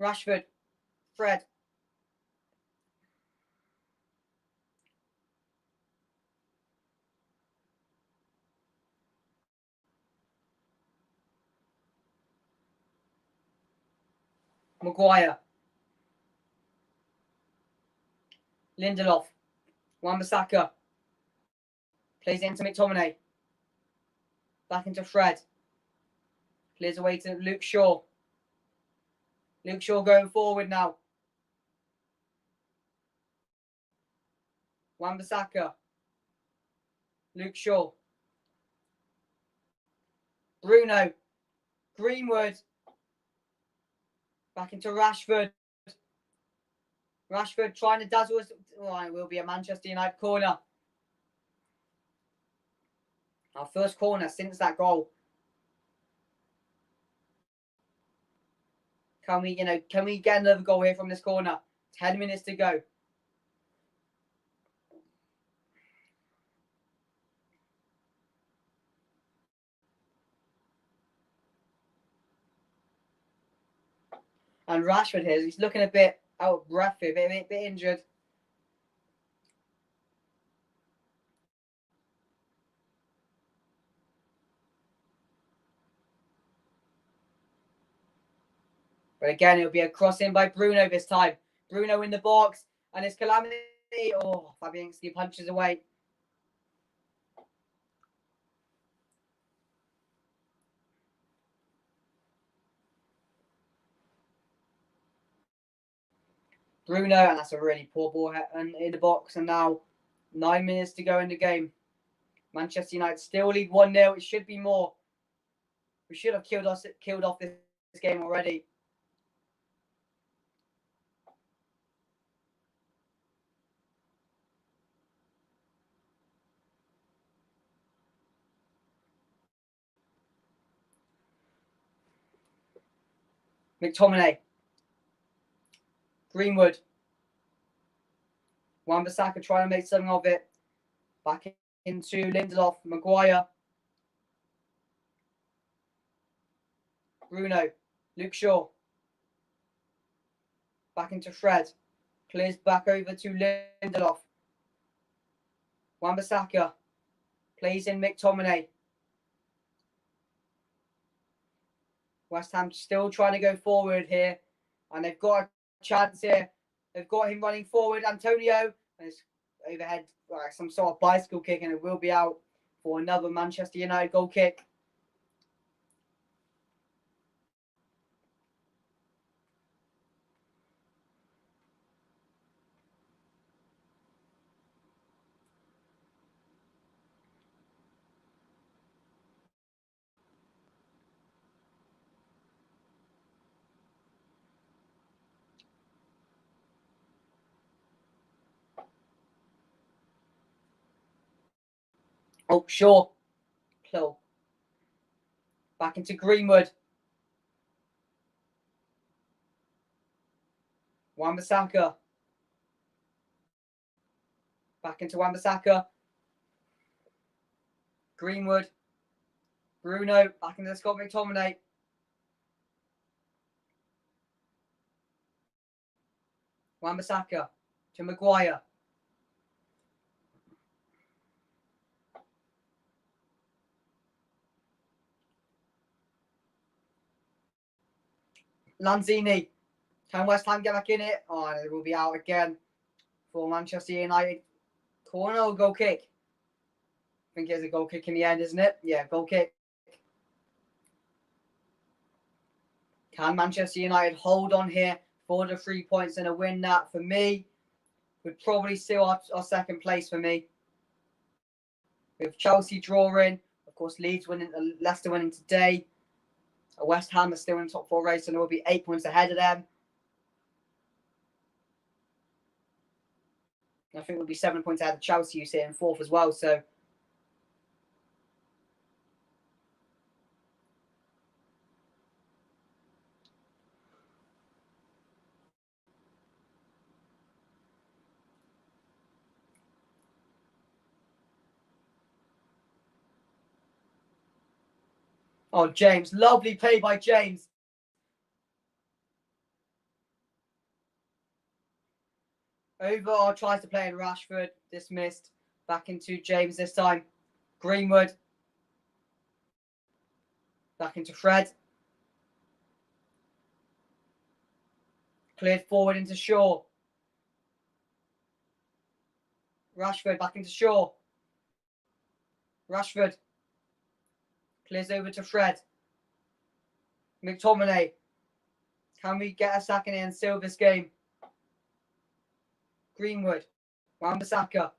Rashford, Fred. Maguire. Lindelof. Wan-Bissaka. Plays into McTominay. Back into Fred. Clears away to Luke Shaw. Luke Shaw going forward now. Wan-Bissaka. Luke Shaw. Bruno. Greenwood. Back into Rashford. Rashford trying to dazzle us. Oh, it will be a Manchester United corner. Our first corner since that goal. Can we get another goal here from this corner? 10 minutes to go. And Rashford here, he's looking a bit out of breath here, a bit injured. But again, it'll be a cross in by Bruno this time. Bruno in the box, and it's Calamity. Oh, Fabianski punches away. Bruno, and that's a really poor ball in the box. And now 9 minutes to go in the game. Manchester United still lead 1-0. It should be more. We should have killed off this game already. McTominay. Greenwood. Wan-Bissaka trying to make something of it. Back into Lindelof. Maguire. Bruno. Luke Shaw. Back into Fred. Clears back over to Lindelof. Wan-Bissaka. Plays in McTominay. West Ham still trying to go forward here. And they've got a chance here. They've got him running forward. Antonio. overhead, like some sort of bicycle kick, and it will be out for another Manchester United goal kick. Oh, Shaw. Pill. Back into Greenwood. Wan-Bissaka. Back into Wan-Bissaka. Greenwood. Bruno. Back into Scott McTominay. Wan-Bissaka. To Maguire. Lanzini. Can West Ham get back in it? Oh, and it will be out again for Manchester United. Corner or goal kick? I think it's a goal kick in the end, isn't it? Yeah, goal kick. Can Manchester United hold on here for the 3 points and a win? That, for me, would probably seal our second place for me. With Chelsea drawing, of course, Leeds winning, Leicester winning today. West Ham are still in the top 4 race, and there will be 8 points ahead of them. I think we'll be 7 points ahead of Chelsea, who sit in 4th as well. So, oh, James, lovely play by James. Over tries to play in Rashford, dismissed. Back into James this time. Greenwood. Back into Fred. Cleared forward into Shaw. Rashford back into Shaw. Rashford. Clears over to Fred. McTominay. Can we get a second and seal this game? Greenwood. Wan-Bissaka.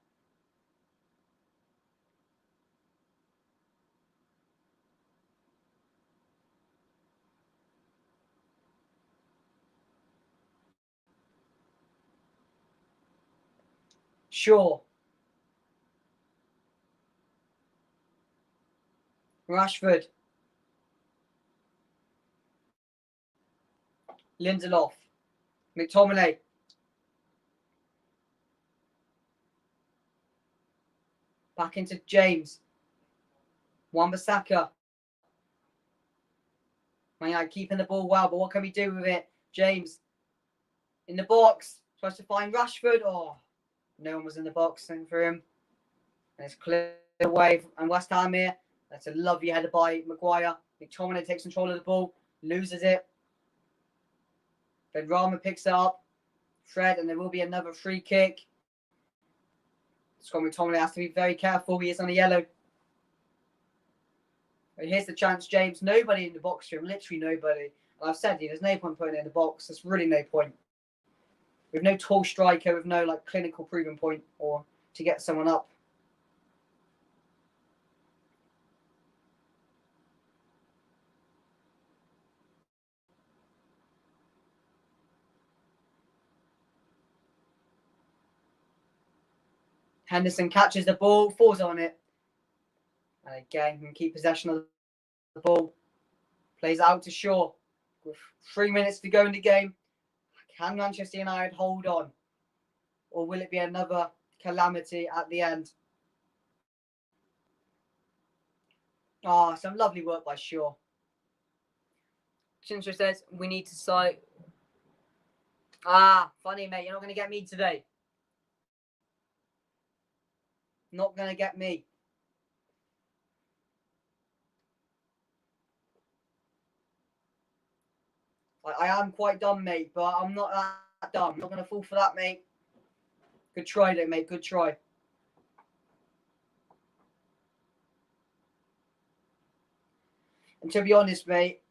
Shaw. Rashford. Lindelof. McTominay. Back into James. Wan-Bissaka. Man, keeping the ball well, but what can we do with it? James. In the box. Tries to find Rashford. Oh, no one was in the box for him. And it's cleared away. And West Ham here. That's a lovely header by Maguire. McTominay takes control of the ball. Loses it. Then Rama picks it up. Fred, and there will be another free kick. Scott McTominay has to be very careful. He is on a yellow. But here's the chance, James. Nobody in the box for him. Literally nobody. And I've said there's no point putting it in the box. There's really no point. With no tall striker, with no clinical proven point or to get someone up. Henderson catches the ball, falls on it. And again, can keep possession of the ball. Plays out to Shaw. With 3 minutes to go in the game. Can Manchester United hold on? Or will it be another calamity at the end? Oh, some lovely work by Shaw. Chincho says, we need to cite. Ah, funny, mate. You're not going to get me today. Not going to get me. I am quite dumb, mate, but I'm not that dumb. I'm not going to fall for that, mate. Good try, though, mate. Good try. And to be honest, mate,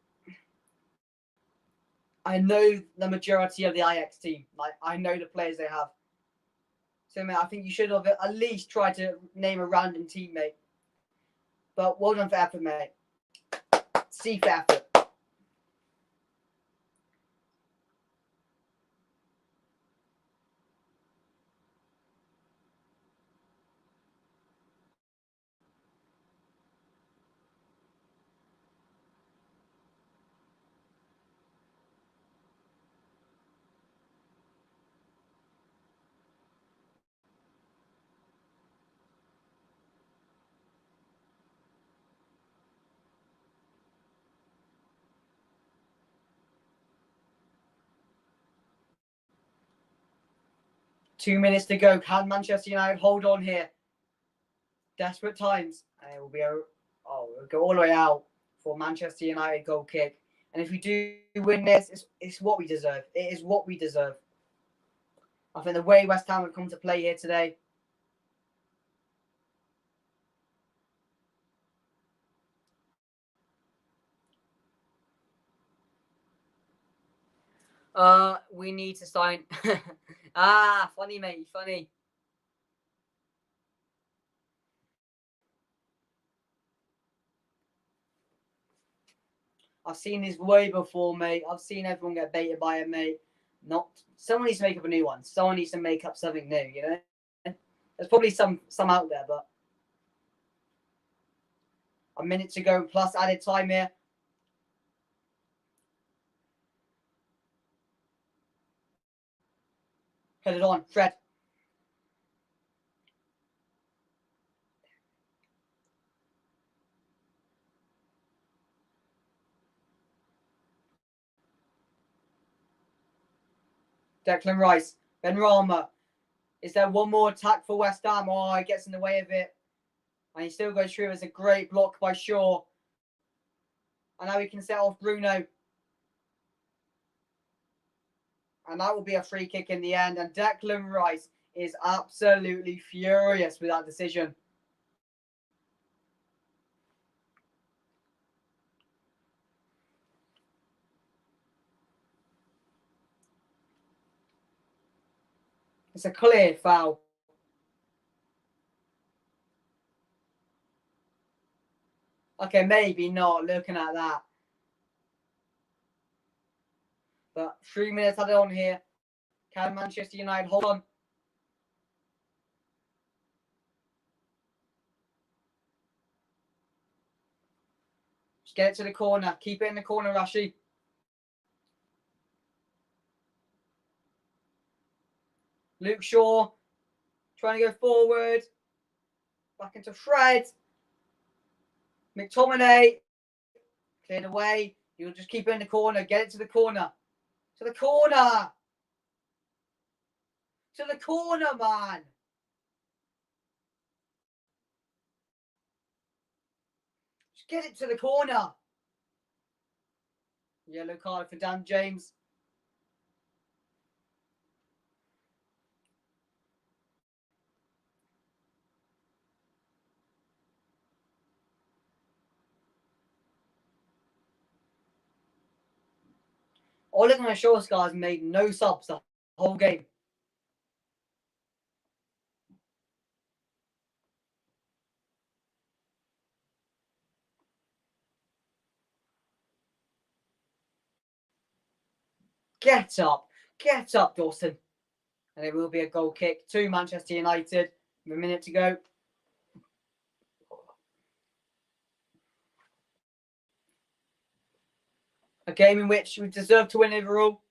I know the majority of the Ajax team. Like, I know the players they have. So, mate, I think you should have at least tried to name a random teammate. But well done for effort, mate. C for effort. $2 minutes to go. Can Manchester United hold on here? Desperate times. And it will be it'll go all the way out for Manchester United goal kick. And if we do win this, it's what we deserve. It is what we deserve. I think the way West Ham have come to play here today. We need to sign. Funny, mate. Funny. I've seen this way before, mate. I've seen everyone get baited by it, mate. Someone needs to make up a new one. Someone needs to make up something new, you know? There's probably some out there, but a minute to go plus added time here. Headed on, Fred. Declan Rice. Ben Rama. Is there one more attack for West Ham? Oh, he gets in the way of it. And he still goes through. It's a great block by Shaw. And now he can set off Bruno. And that will be a free kick in the end. And Declan Rice is absolutely furious with that decision. It's a clear foul. Okay, maybe not looking at that. But 3 minutes added on here. Can Manchester United hold on? Just get it to the corner. Keep it in the corner, Rashi. Luke Shaw trying to go forward. Back into Fred. McTominay. Cleared away. You'll just keep it in the corner. Get it to the corner. To the corner. To the corner, man. Just get it to the corner. Yellow card for Dan James. Ole Gunnar Solskjaer made no subs the whole game. Get up, Dawson. And it will be a goal kick to Manchester United. With a minute to go. A game in which we deserve to win overall.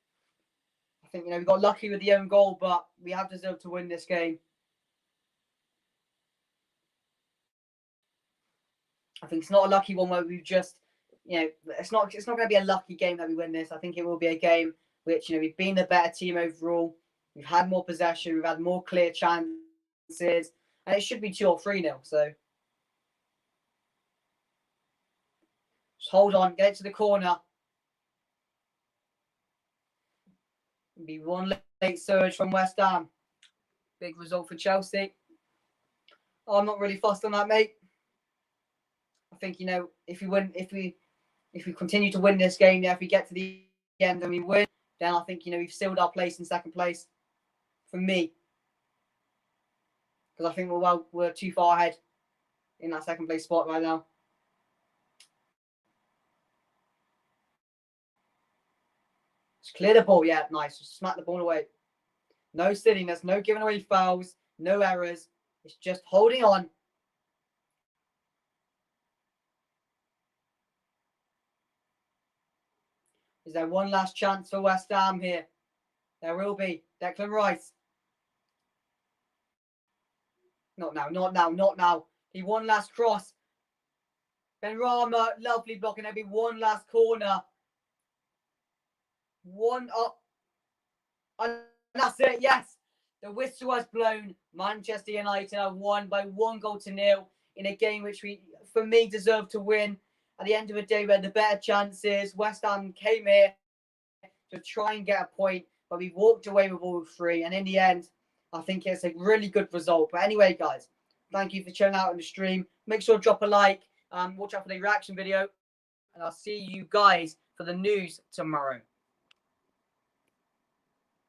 I think, we got lucky with the own goal, but we have deserved to win this game. I think it's not a lucky one where we've just, it's not going to be a lucky game that we win this. I think it will be a game which, we've been the better team overall. We've had more possession. We've had more clear chances. And it should be 2 or 3-0. So just hold on. Get it to the corner. Be one late surge from West Ham. Big result for Chelsea. Oh, I'm not really fussed on that, mate. I think, you know, if we continue to win this game, yeah, if we get to the end and we win, then I think, you know, we've sealed our place in second place. For me, because I think we're too far ahead in that second place spot right now. Just clear the ball, yeah, nice. Just smack the ball away. No silliness, no giving away fouls, no errors. It's just holding on. Is there one last chance for West Ham here? There will be. Declan Rice. Not now, not now, not now. He one last cross. Benrahma, lovely blocking. There'll be one last corner. One up. And that's it, yes. The whistle has blown. Manchester United have won by 1-0 in a game which we, for me, deserved to win. At the end of the day, we had the better chances. West Ham came here to try and get a point, but we walked away with all three. And in the end, I think it's a really good result. But anyway, guys, thank you for chilling out on the stream. Make sure to drop a like. Watch out for the reaction video. And I'll see you guys for the news tomorrow.